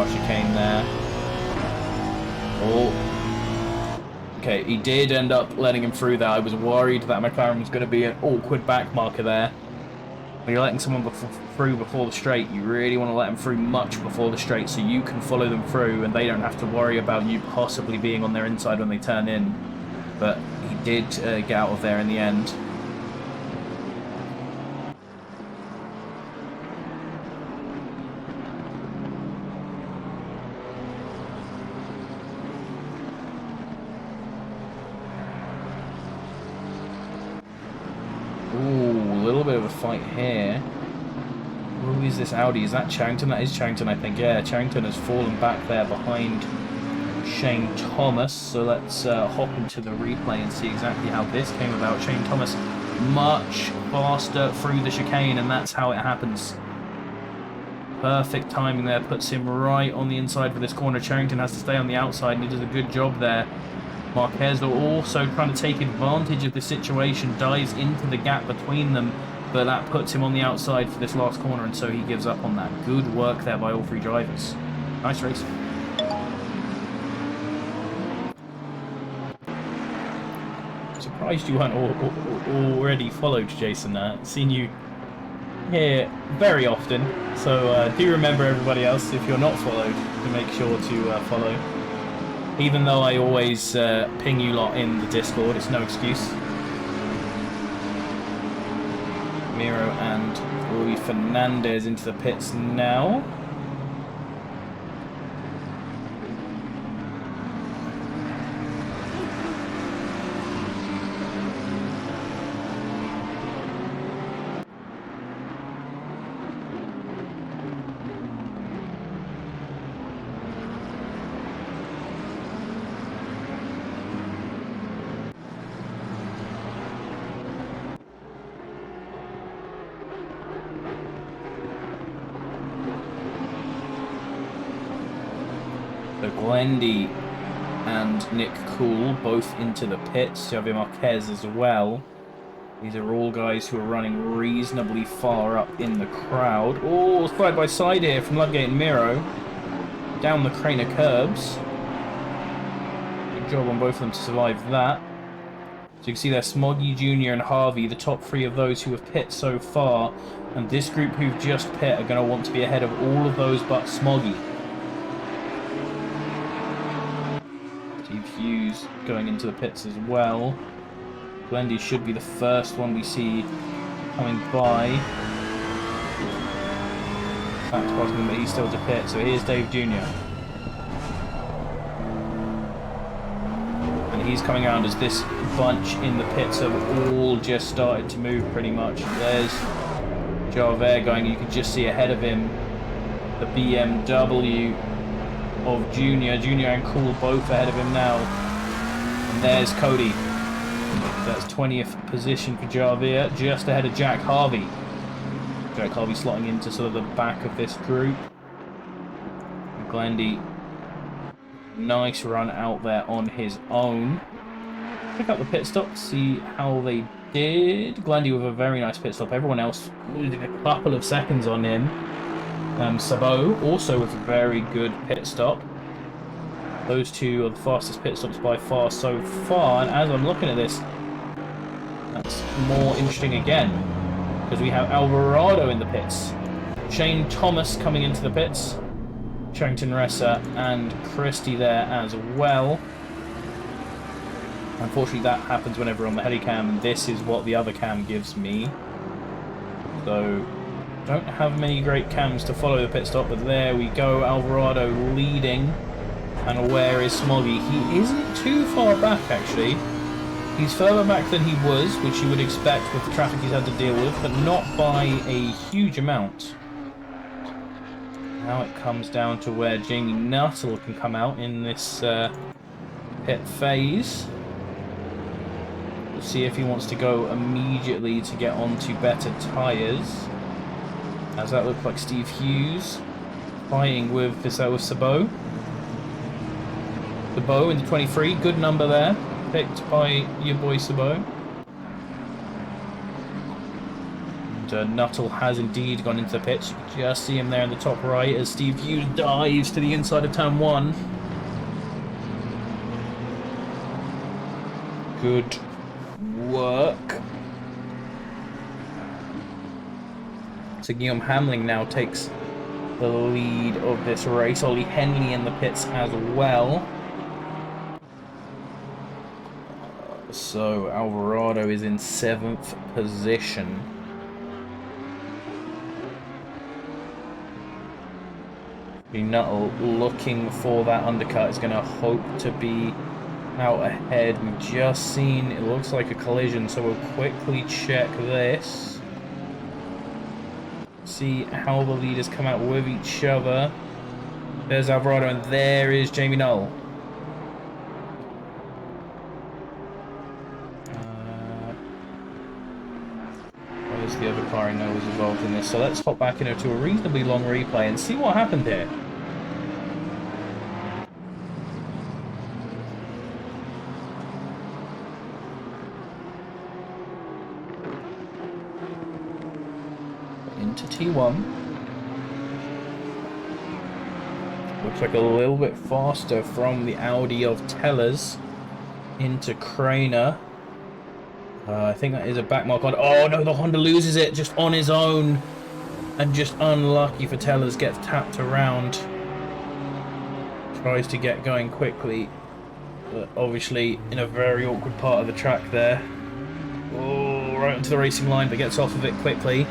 A: Chicane there. Oh. Okay, he did end up letting him through there. I was worried that McLaren was going to be an awkward back marker there. When you're letting someone through before the straight, you really want to let them through much before the straight so you can follow them through and they don't have to worry about you possibly being on their inside when they turn in. But he did get out of there in the end. Fight here. Who is this Audi? Is that Charrington? That is Charrington, I think. Yeah, Charrington has fallen back there behind Shane Thomas. So let's hop into the replay and see exactly how this came about. Shane Thomas much faster through the chicane, and that's how it happens. Perfect timing there, puts him right on the inside for this corner. Charrington has to stay on the outside, and he does a good job there. Marquez, though, also trying to take advantage of the situation, dives into the gap between them, but that puts him on the outside for this last corner, and so he gives up on that. Good work there by all three drivers. Nice race. Surprised you weren't already followed, Jason. Seen you here very often, so do remember, everybody else, if you're not followed, to make sure to follow. Even though I always ping you lot in the Discord, it's no excuse. Miro and Luis Fernandez into the pits now. So Glendy and Nick Cool both into the pits. Javier Marquez as well. These are all guys who are running reasonably far up in the crowd. Oh, side by side here from Ludgate and Miro. Down the Craner curbs. Good job on both of them to survive that. So you can see there, Smoggy Jr. and Harvey, the top three of those who have pit so far. And this group who've just pit are going to want to be ahead of all of those but Smoggy. Hughes going into the pits as well. Glendy should be the first one we see coming by. Back to bottom, but he's still to pit. So here's Dave Jr. And he's coming around as this bunch in the pits have all just started to move pretty much. There's Javert going, you can just see ahead of him the BMW of Junior. Junior and Cool both ahead of him now. And there's Cody. That's 20th position for Javier, just ahead of Jack Harvey. Jack Harvey slotting into sort of the back of this group. And Glendy, nice run out there on his own. Pick up the pit stop, see how they did. Glendy with a very nice pit stop. Everyone else losing a couple of seconds on him. Sabo also with a very good pit stop. Those two are the fastest pit stops by far so far. And as I'm looking at this, that's more interesting again, because we have Alvarado in the pits. Shane Thomas coming into the pits. Sharrington Ressa and Christie there as well. Unfortunately, that happens whenever on the helicam. This is what the other cam gives me. So, don't have many great cams to follow the pit stop, but there we go. Alvarado leading. And where is Smoggy? He isn't too far back, actually. He's further back than he was, which you would expect with the traffic he's had to deal with, but not by a huge amount. Now it comes down to where Jamie Nuttall can come out in this pit phase. We'll see if he wants to go immediately to get onto better tyres. As that looks like Steve Hughes fighting with Sabo. Sabo in the 23, good number there, picked by your boy Sabo. And Nuttall has indeed gone into the pits. You can just see him there in the top right as Steve Hughes dives to the inside of turn 1. Good work. So Guillaume Hamling now takes the lead of this race. Ollie Henley in the pits as well. So Alvarado is in 7th position. Nuttall looking for that undercut, is going to hope to be out ahead. We've just seen, it looks like a collision, so we'll quickly check this. See how the leaders come out with each other. There's Alvarado and there is Jamie Nuttall. Where's the other car I know was involved in this? So let's hop back into a reasonably long replay and see what happened here. Into T1. Looks like a little bit faster from the Audi of Tellers into Craner. I think that is a back mark on. Oh no, the Honda loses it just on his own. And just unlucky for Tellers, gets tapped around. Tries to get going quickly. But obviously in a very awkward part of the track there. Oh, right onto the racing line, but gets off of it quickly.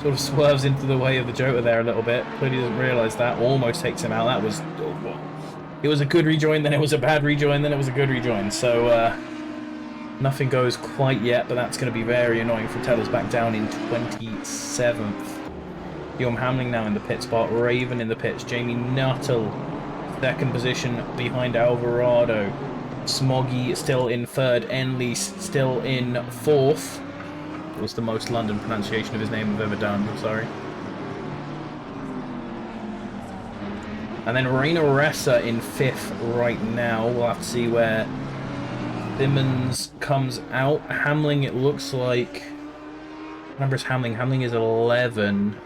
A: Sort of swerves into the way of the Jota there a little bit. Clearly doesn't realise that. Almost takes him out. That was... It was a good rejoin, then it was a bad rejoin, then it was a good rejoin. So, nothing goes quite yet, but that's going to be very annoying for Tellers back down in 27th. Guillaume Hamling now in the pit spot. Raven in the pits. Jamie Nuttall, 2nd position behind Alvarado. Smoggy still in 3rd. Enley still in 4th. Was the most London pronunciation of his name I've ever done, I'm sorry. And then Rainer Ressa in 5th right now. We'll have to see where Simmons comes out. Hamling, it looks like... What number is Hamling? Hamling is 11.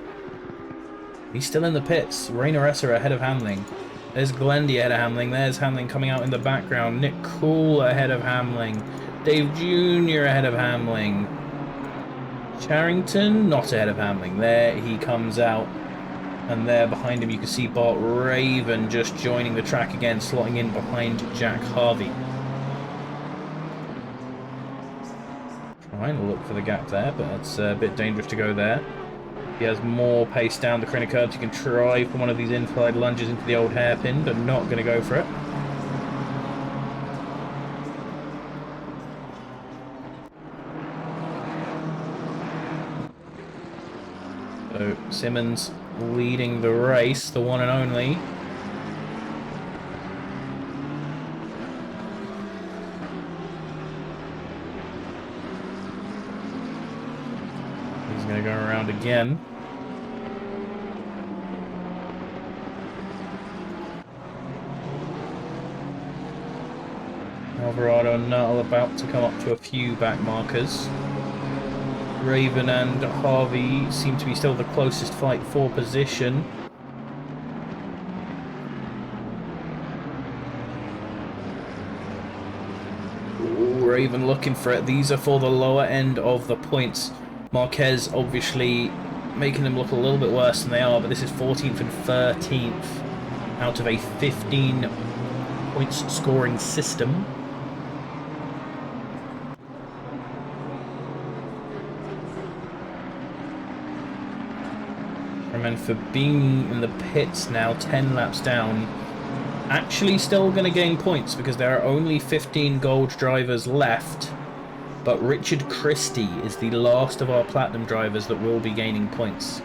A: He's still in the pits. Rainer Ressa ahead of Hamling. There's Glendy ahead of Hamling. There's Hamling coming out in the background. Nick Cool ahead of Hamling. Dave Jr. ahead of Hamling. Sharrington, not ahead of Hamling. There he comes out. And there behind him you can see Bart Raven just joining the track again, slotting in behind Jack Harvey. Trying to look for the gap there, but it's a bit dangerous to go there. He has more pace down the corner curves. You can try for one of these inside lunges into the old hairpin, but not going to go for it. So Simmons leading the race, the one and only. going to go around again. Alvarado and Nuttall about to come up to a few back markers. Raven and Harvey seem to be still the closest fight for position. Ooh, Raven looking for it. These are for the lower end of the points. Marquez obviously making them look a little bit worse than they are, but this is 14th and 13th out of a 15 points scoring system. And for being in the pits now, 10 laps down, actually still going to gain points because there are only 15 gold drivers left, but Richard Christie is the last of our platinum drivers that will be gaining points.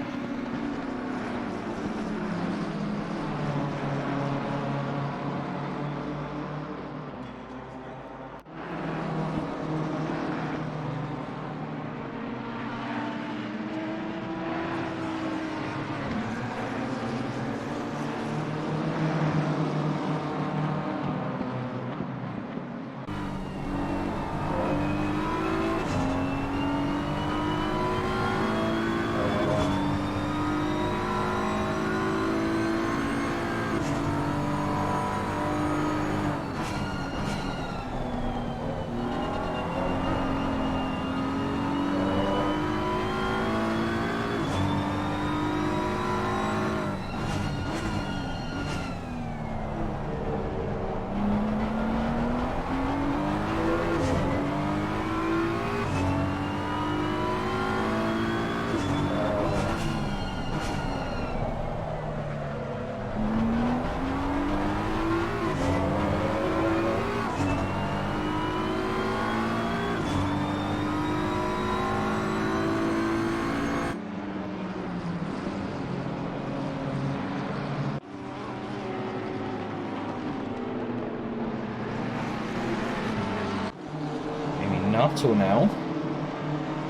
A: Nuttall now,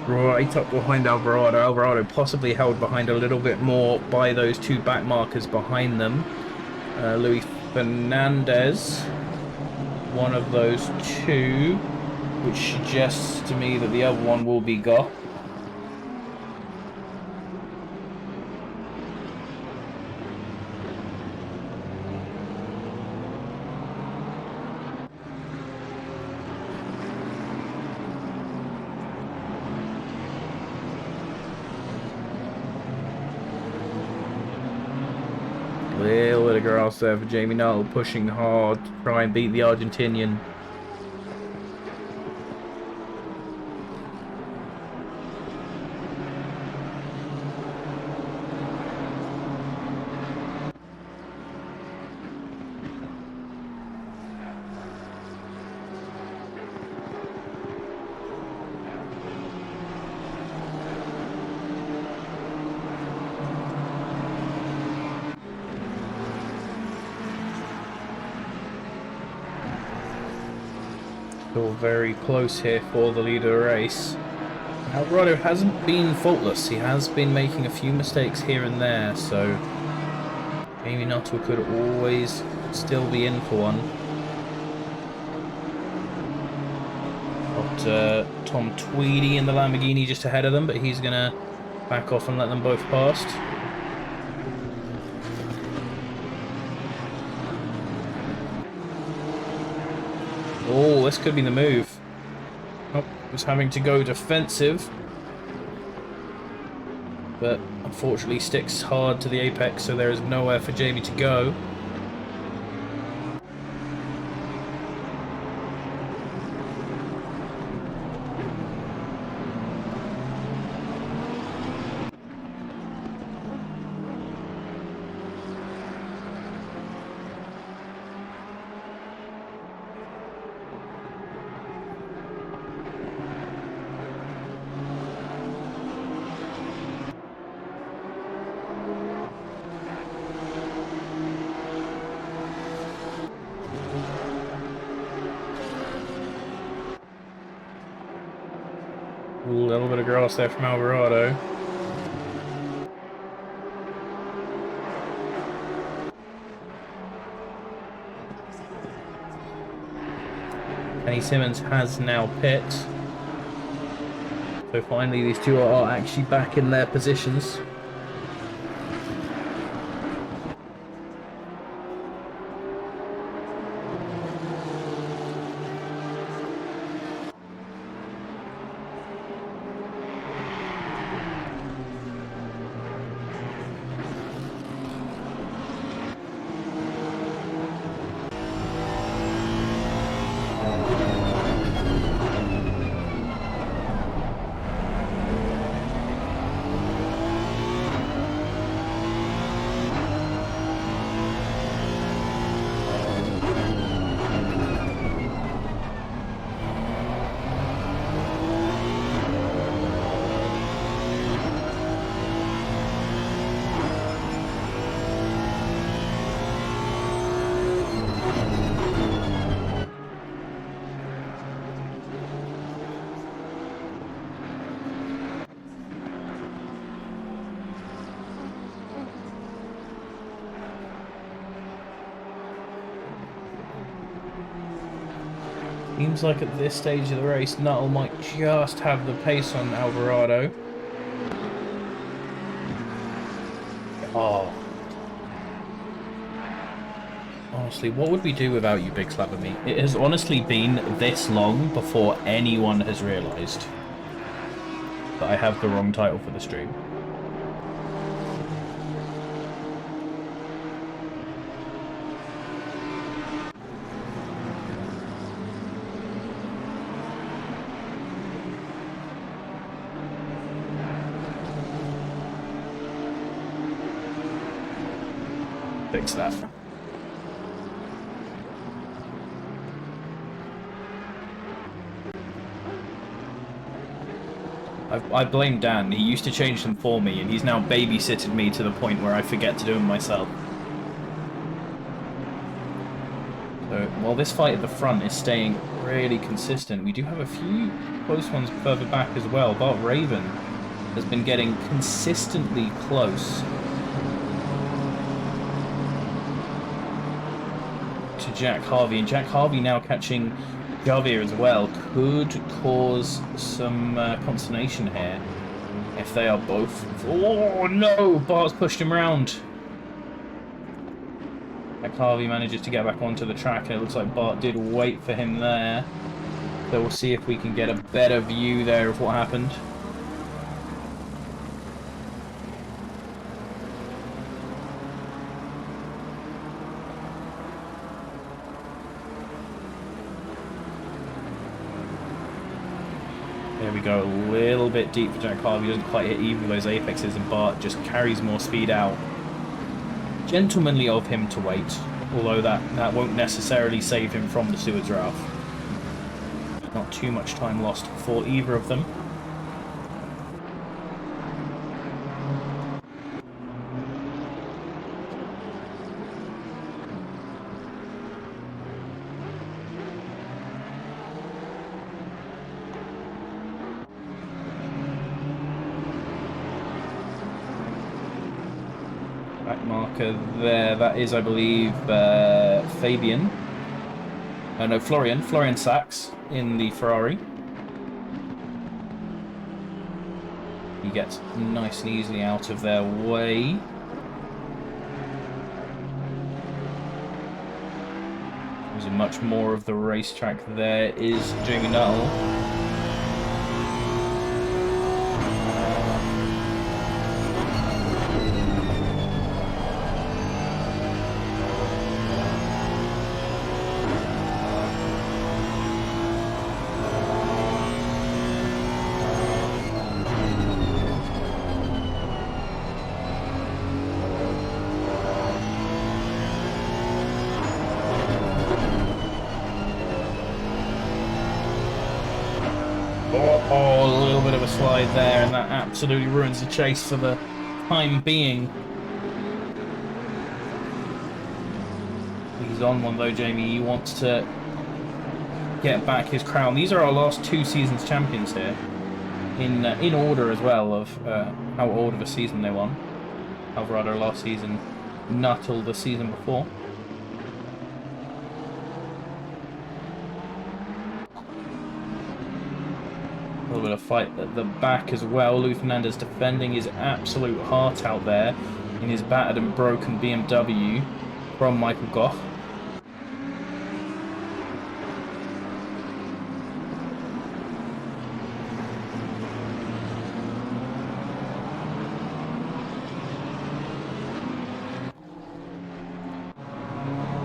A: right up behind Alvarado. Alvarado possibly held behind a little bit more by those two back markers behind them. Luis Fernandez, one of those two, which suggests to me that the other one will be Goff. Little bit of grass there for Jamie Nuttall, pushing hard to try and beat the Argentinian. Still very close here for the leader of the race. Alvarado hasn't been faultless. He has been making a few mistakes here and there, so Jamie Nuttall could always still be in for one. Got Tom Tweedy in the Lamborghini just ahead of them, but he's going to back off and let them both past. Oh, this could be the move. Oh, was having to go defensive, but unfortunately sticks hard to the apex, so there is nowhere for Jamie to go. A little bit of grass there from Alvarado. Kenny Simmons has now pit. So finally these two are actually back in their positions. Seems like at this stage of the race, Nuttall might just have the pace on Alvarado. Oh. Honestly, what would we do without you, Big Slab of Meat? It has honestly been this long before anyone has realised that I have the wrong title for the stream. Fix that. I blame Dan. He used to change them for me, and he's now babysitted me to the point where I forget to do them myself. So while this fight at the front is staying really consistent, we do have a few close ones further back as well. Bart Raven has been getting consistently close to Jack Harvey, and Jack Harvey now catching Javier as well could cause some consternation here if they are both... Oh no! Bart's pushed him round. Jack Harvey manages to get back onto the track, and it looks like Bart did wait for him there. So we'll see if we can get a better view there of what happened. There we go, a little bit deep for Jack Harvey, doesn't quite hit either of those apexes, and Bart just carries more speed out. Gentlemanly of him to wait, although that won't necessarily save him from the Seward's Wrath. Not too much time lost for either of them. Marker there, that is, I believe, Fabian. No, Florian Sachs in the Ferrari. He gets nice and easily out of their way. Using much more of the racetrack there is Jamie Nuttall. Oh, a little bit of a slide there, and that absolutely ruins the chase for the time being. He's on one though, Jamie. He wants to get back his crown. These are our last 2 seasons champions here in order as well of how old of a season they won. Alvarado last season, Nuttall the season before. A little bit of fight at the back as well. Luis Fernandez defending his absolute heart out there in his battered and broken BMW from Michael Goch.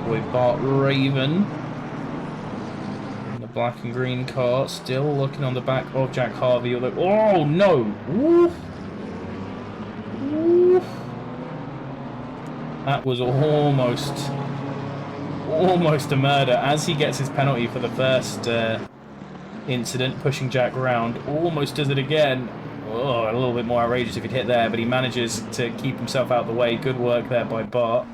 A: With Bart Raven in the black and green car, still looking on the back of Jack Harvey. Although, oh no! Oof. Oof. That was almost a murder as he gets his penalty for the first incident, pushing Jack round. Almost does it again. Oh, a little bit more outrageous if he'd hit there, but he manages to keep himself out of the way. Good work there by Bart.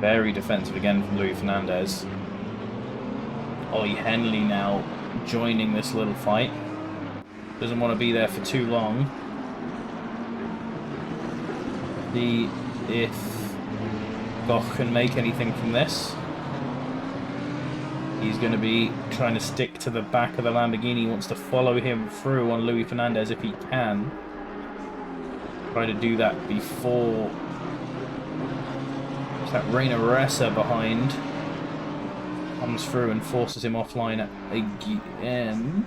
A: Very defensive again from Luis Fernandez. Ollie Henley now joining this little fight. Doesn't want to be there for too long. See if Goch can make anything from this. He's going to be trying to stick to the back of the Lamborghini. He wants to follow him through on Luis Fernandez if he can. Try to do that before that Reina Ressa behind comes through and forces him offline again.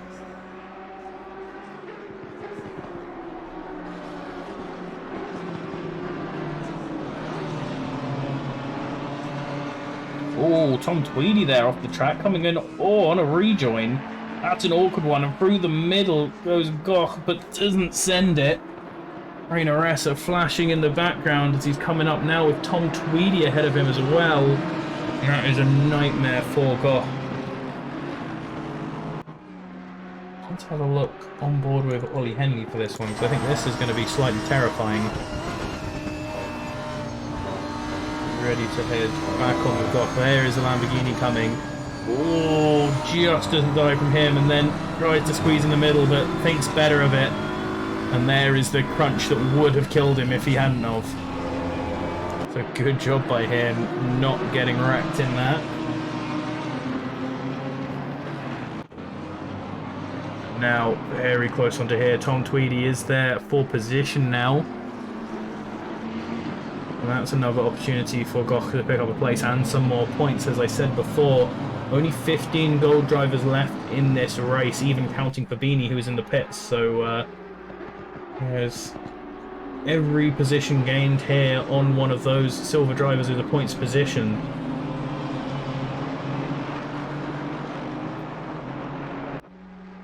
A: Oh, Tom Tweedy there off the track, coming in on a rejoin. That's an awkward one, and through the middle goes Goch, but doesn't send it. Reina Ressa flashing in the background as he's coming up now with Tom Tweedy ahead of him as well. That is a nightmare for Goch. Let's have a look on board with Ollie Henley for this one, because I think this is going to be slightly terrifying. Ready to head back on with Goch. There is the Lamborghini coming. Oh, just doesn't die from him, and then tries to squeeze in the middle, but thinks better of it. And there is the crunch that would have killed him if he hadn't of. So good job by him not getting wrecked in that. Now very close onto here. Tom Tweedy is there for position now. And that's another opportunity for Goch to pick up a place and some more points. As I said before, only 15 gold drivers left in this race, even counting Fabini, who is in the pits. So there's every position gained here on one of those silver drivers with a points position.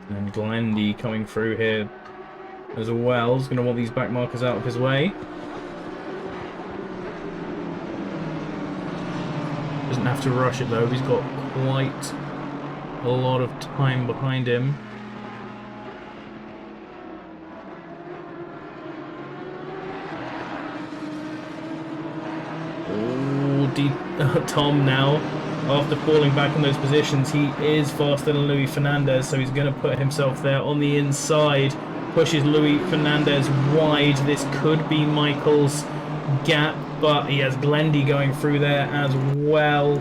A: And Glendy coming through here as well. He's going to want these back markers out of his way. Doesn't have to rush it though. He's got quite a lot of time behind him. Tom now, after falling back in those positions, he is faster than Luis Fernandez, so he's going to put himself there on the inside, pushes Luis Fernandez wide. This could be Michael's gap, but he has Glendy going through there as well.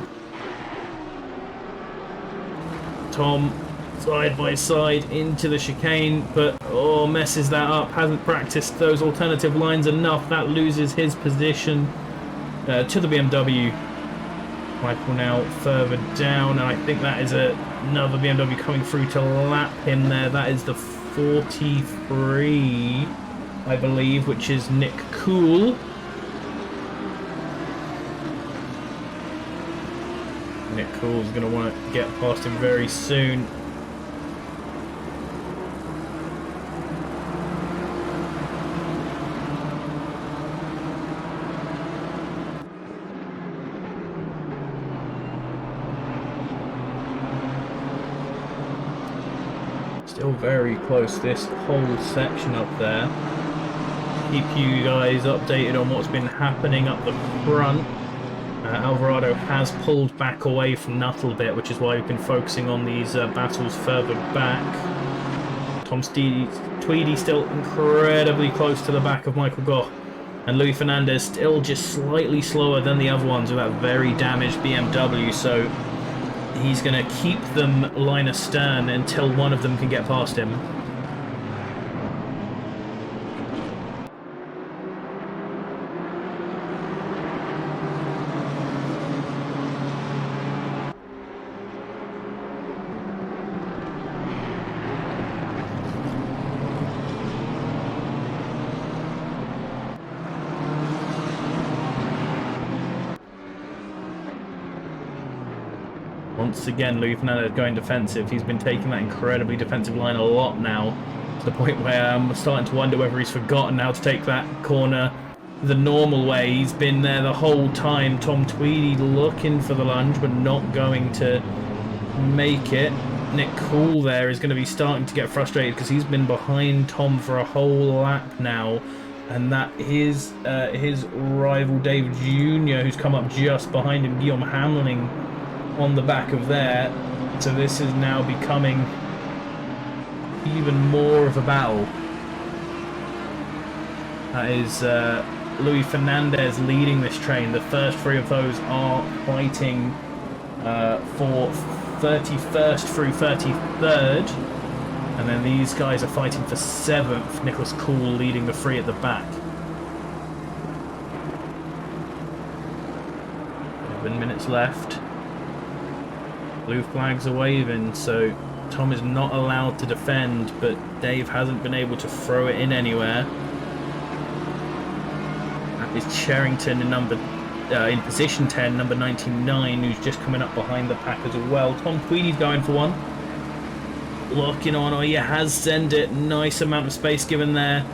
A: Tom side by side into the chicane, but messes that up. Hasn't practiced those alternative lines enough. That loses his position to the BMW. Michael now further down, and I think that is another BMW coming through to lap him there. That is the 43, I believe, which is Nick Cool. Cool's going to want to get past him very soon. Still very close, this whole section up there. Keep you guys updated on what's been happening up the front. Alvarado has pulled back away from Nuttall a bit, which is why we've been focusing on these battles further back. Tom Tweedy still incredibly close to the back of Michael Gough. And Luis Fernandez still just slightly slower than the other ones with that very damaged BMW, so he's going to keep them line astern until one of them can get past him. Once again, Luis Fernandez going defensive. He's been taking that incredibly defensive line a lot now, to the point where I'm starting to wonder whether he's forgotten how to take that corner the normal way. He's been there the whole time. Tom Tweedy looking for the lunge, but not going to make it. Nick Cool there is going to be starting to get frustrated because he's been behind Tom for a whole lap now. And that is his rival Dave Jr., who's come up just behind him, Guillaume Hamling, on the back of there. So this is now becoming even more of a battle. That is Luis Fernandez leading this train. The first three of those are fighting for 31st through 33rd, and then these guys are fighting for 7th. Nicholas Cool leading the three at the back. 7 minutes left. Blue flags are waving, so Tom is not allowed to defend, but Dave hasn't been able to throw it in anywhere. That is Cherrington in position 10, number 99, who's just coming up behind the pack as well. Tom Tweedy's going for one. Locking on, oh yeah, has sent it. Nice amount of space given there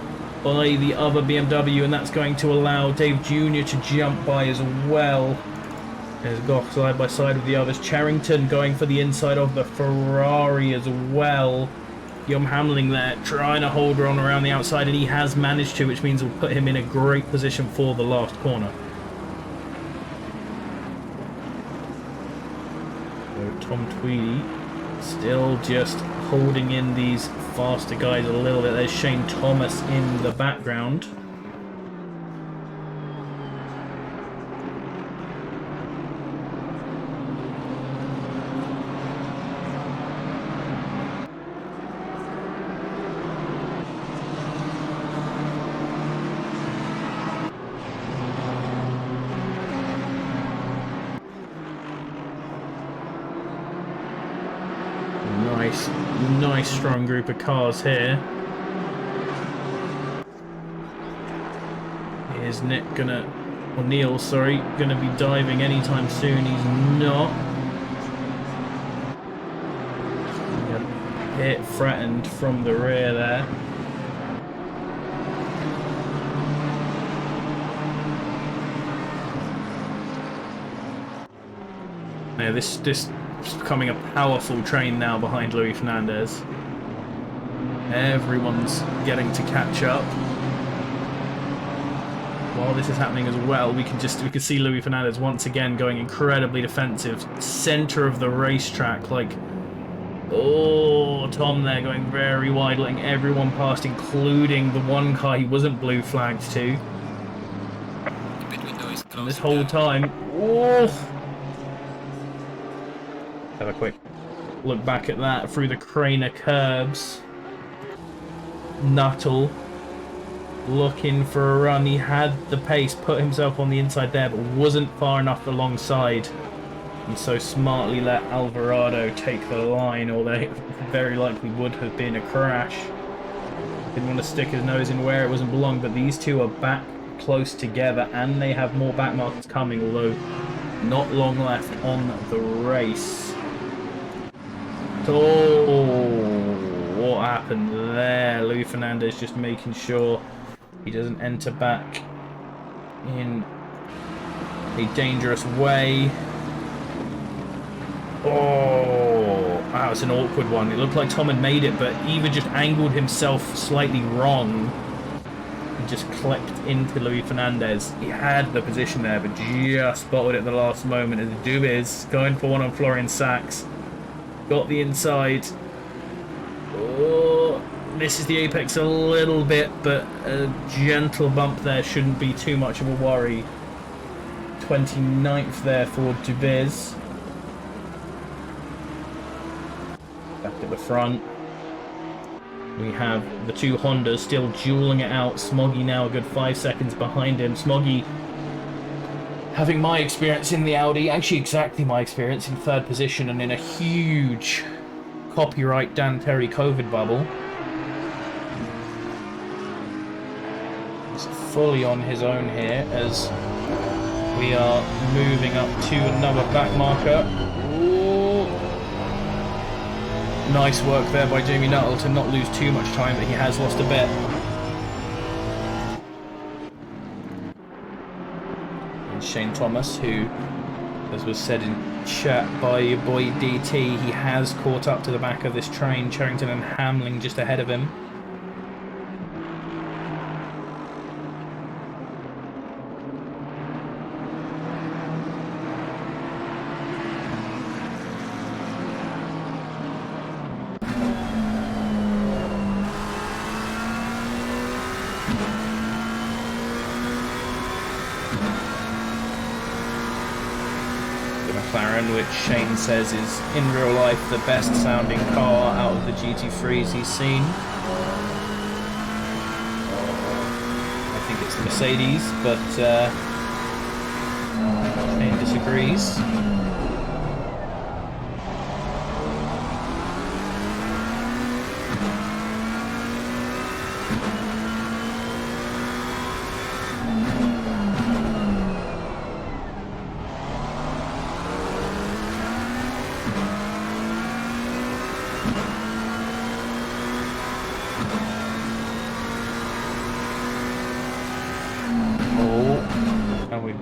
A: by the other BMW, and that's going to allow Dave Jr. to jump by as well. There's Gough side by side with the others. Cherrington going for the inside of the Ferrari as well. Guillaume Hamling there trying to hold her on around the outside, and he has managed to, which means we'll put him in a great position for the last corner. So Tom Tweedy still just holding in these faster guys a little bit. There's Shane Thomas in the background. Nice strong group of cars here. Here's Nick Neil, gonna be diving anytime soon. He's not. Hit threatened from the rear there. Now this is becoming a powerful train now behind Luis Fernandez. Everyone's getting to catch up. While this is happening as well, we can see Luis Fernandez once again going incredibly defensive, center of the racetrack. Like, oh, Tom there going very wide, letting everyone past, including the one car he wasn't blue flagged to. And this whole time, oh. Have a quick look back at that through the Craner curbs. Nuttall looking for a run. He had the pace, put himself on the inside there, but wasn't far enough alongside, and so smartly let Alvarado take the line, or they very likely would have been a crash. Didn't want to stick his nose in where it wasn't belong, but these two are back close together, and they have more back markers coming, although Not long left on the race. Oh, what happened there? Louis Fernandez just making sure he doesn't enter back in a dangerous way. Oh, that was an awkward one. It looked like Tom had made it, but Eva just angled himself slightly wrong and just clipped into Louis Fernandez. He had the position there, but just spotted it at the last moment as Dubis going for one on Florian Sachs. Got the inside. Oh, misses the apex a little bit, but a gentle bump there shouldn't be too much of a worry. 29th there for Dubis. Back at the front. We have the two Hondas still dueling it out. Smoggy now a good 5 seconds behind him. Smoggy having my experience in the Audi, actually exactly my experience, in third position and in a huge copyright Dan Terry COVID bubble. He's fully on his own here as we are moving up to another back marker. Ooh. Nice work there by Jamie Nuttall to not lose too much time, but he has lost a bit. And Shane Thomas, who, as was said in chat by your boy DT, he has caught up to the back of this train. Charrington and Hamling just ahead of him. McLaren, which Shane says is in real life the best sounding car out of the GT3s he's seen. I think it's the Mercedes, but Shane disagrees.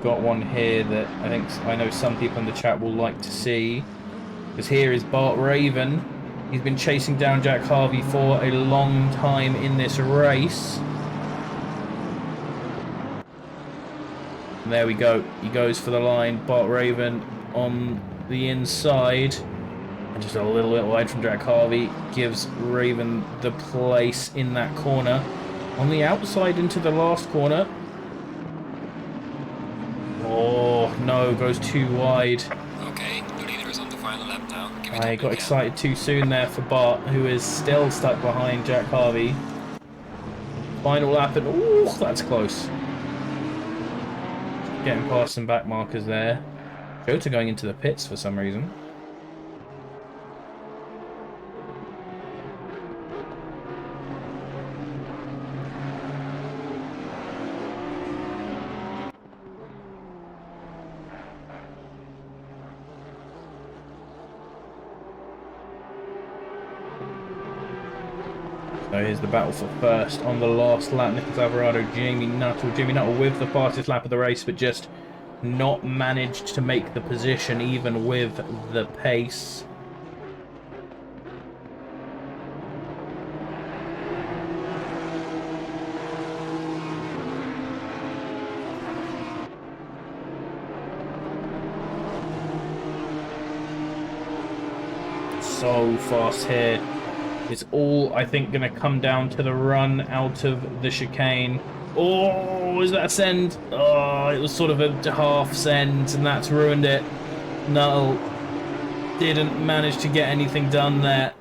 A: Got one here that I know some people in the chat will like to see, because here is Bart Raven. He's been chasing down Jack Harvey for a long time in this race. And there we go. He goes for the line. Bart Raven on the inside. And just a little bit wide from Jack Harvey. Gives Raven the place in that corner. On the outside into the last corner. Oh, no, goes too wide.
B: Okay, the leader is on the final lap now.
A: I got excited too soon there for Bart, who is still stuck behind Jack Harvey. Final lap, and ooh, that's close. Getting past some back markers there. Jota going into the pits for some reason. So here's the battle for first on the last lap. Nicholas Alvarado, Jamie Nuttall. Jamie Nuttall with the fastest lap of the race, but just not managed to make the position even with the pace. So fast here. It's all, I think, going to come down to the run out of the chicane. Oh, is that a send? Oh, it was sort of a half send, and that's ruined it. Nuttall didn't manage to get anything done there.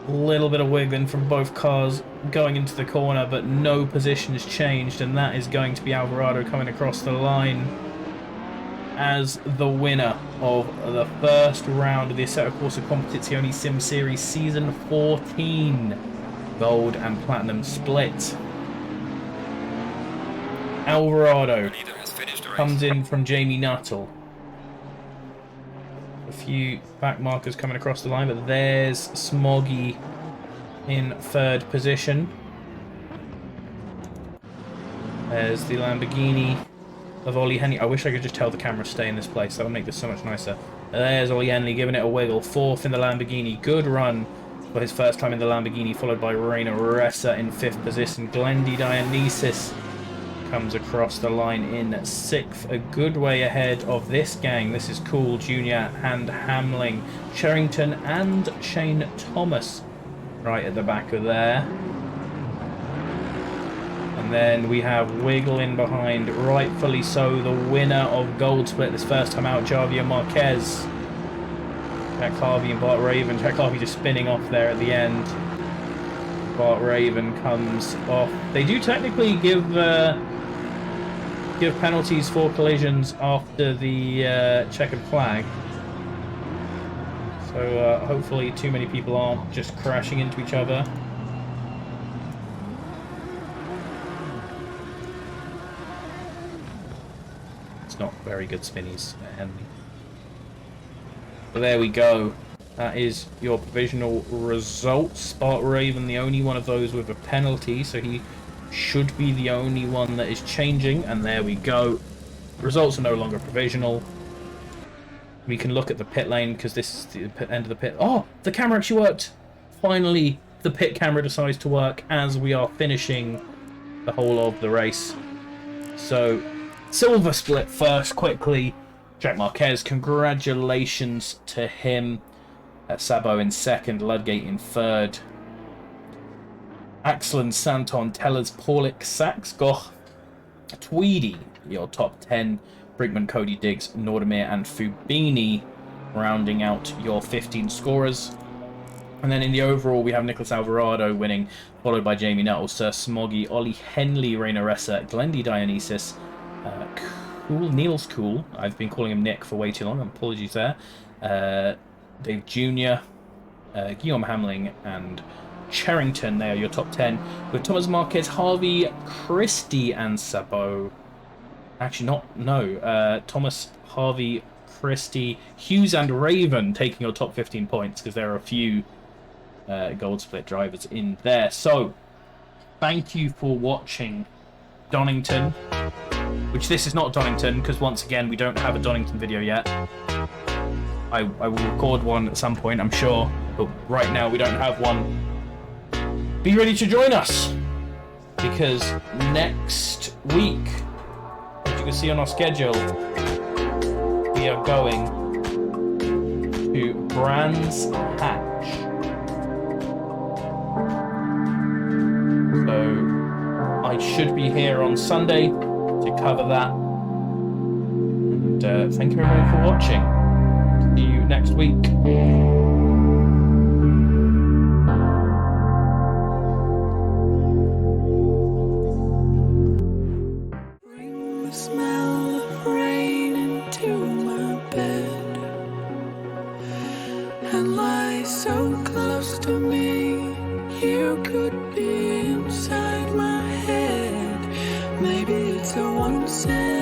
A: A little bit of wiggling from both cars going into the corner, but no position has changed, and that is going to be Alvarado coming across the line as the winner of the first round of the Assetto Corsa Competizione Sim Series Season 14 Gold and Platinum split. Alvarado
B: finished the race.
A: comes in from Jamie Nuttall. A few back markers coming across the line, but there's Smoggy in third position. There's the Lamborghini of Ollie Henley. I wish I could just tell the camera to stay in this place. That would make this so much nicer. There's Ollie Henley giving it a wiggle. Fourth in the Lamborghini. Good run for his first time in the Lamborghini, followed by Rainer Ressa in fifth position. Glendy Dionysus comes across the line in sixth. A good way ahead of this gang. This is Cool, Junior and Hamling. Sherrington and Shane Thomas right at the back of there. And then we have Wiggle in behind, rightfully so, the winner of Gold Split this first time out, Javier Marquez. Jack Harvey and Bart Raven. Jack Harvey just spinning off there at the end. Bart Raven comes off. They do technically give penalties for collisions after the checkered flag. So hopefully too many people aren't just crashing into each other. Not very good spinnies at Henley. But there we go. That is your provisional results. Bart Raven, the only one of those with a penalty, so he should be the only one that is changing. And there we go. Results are no longer provisional. We can look at the pit lane because this is the end of the pit. Oh, the camera actually worked. Finally, the pit camera decides to work as we are finishing the whole of the race. So Silver Split first, quickly. Jack Marquez, congratulations to him. Sabo in second, Ludgate in third. Axland, Santon, Tellers, Paulik, Sachs, Goch, Tweedy, your top 10. Brinkman, Cody Diggs, Nordemir and Fubini rounding out your 15 scorers. And then in the overall, we have Nicholas Alvarado winning, followed by Jamie Nuttall, Sir Smoggy, Ollie Henley, Rainer Ressa, Glendy Dionysus, Cool, Niels Cool. I've been calling him Nick for way too long. Apologies there. Dave Jr., Guillaume Hamling, and Sherrington. They are your top 10. With Thomas Marquez, Harvey, Christie, and Sabo. Actually, no. Thomas, Harvey, Christie, Hughes, and Raven taking your top 15 points because there are a few Gold Split drivers in there. So, thank you for watching Donington. Which this is not Donington, because once again, we don't have a Donington video yet. I will record one at some point, I'm sure, but right now we don't have one. Be ready to join us, because next week, as you can see on our schedule, we are going to Brands Hatch. So, I should be here on Sunday to cover that. And thank you everyone for watching. See you next week.
C: Bring the smell of rain into my bed and lie so close to me. You could be inside my head. Maybe it's a once in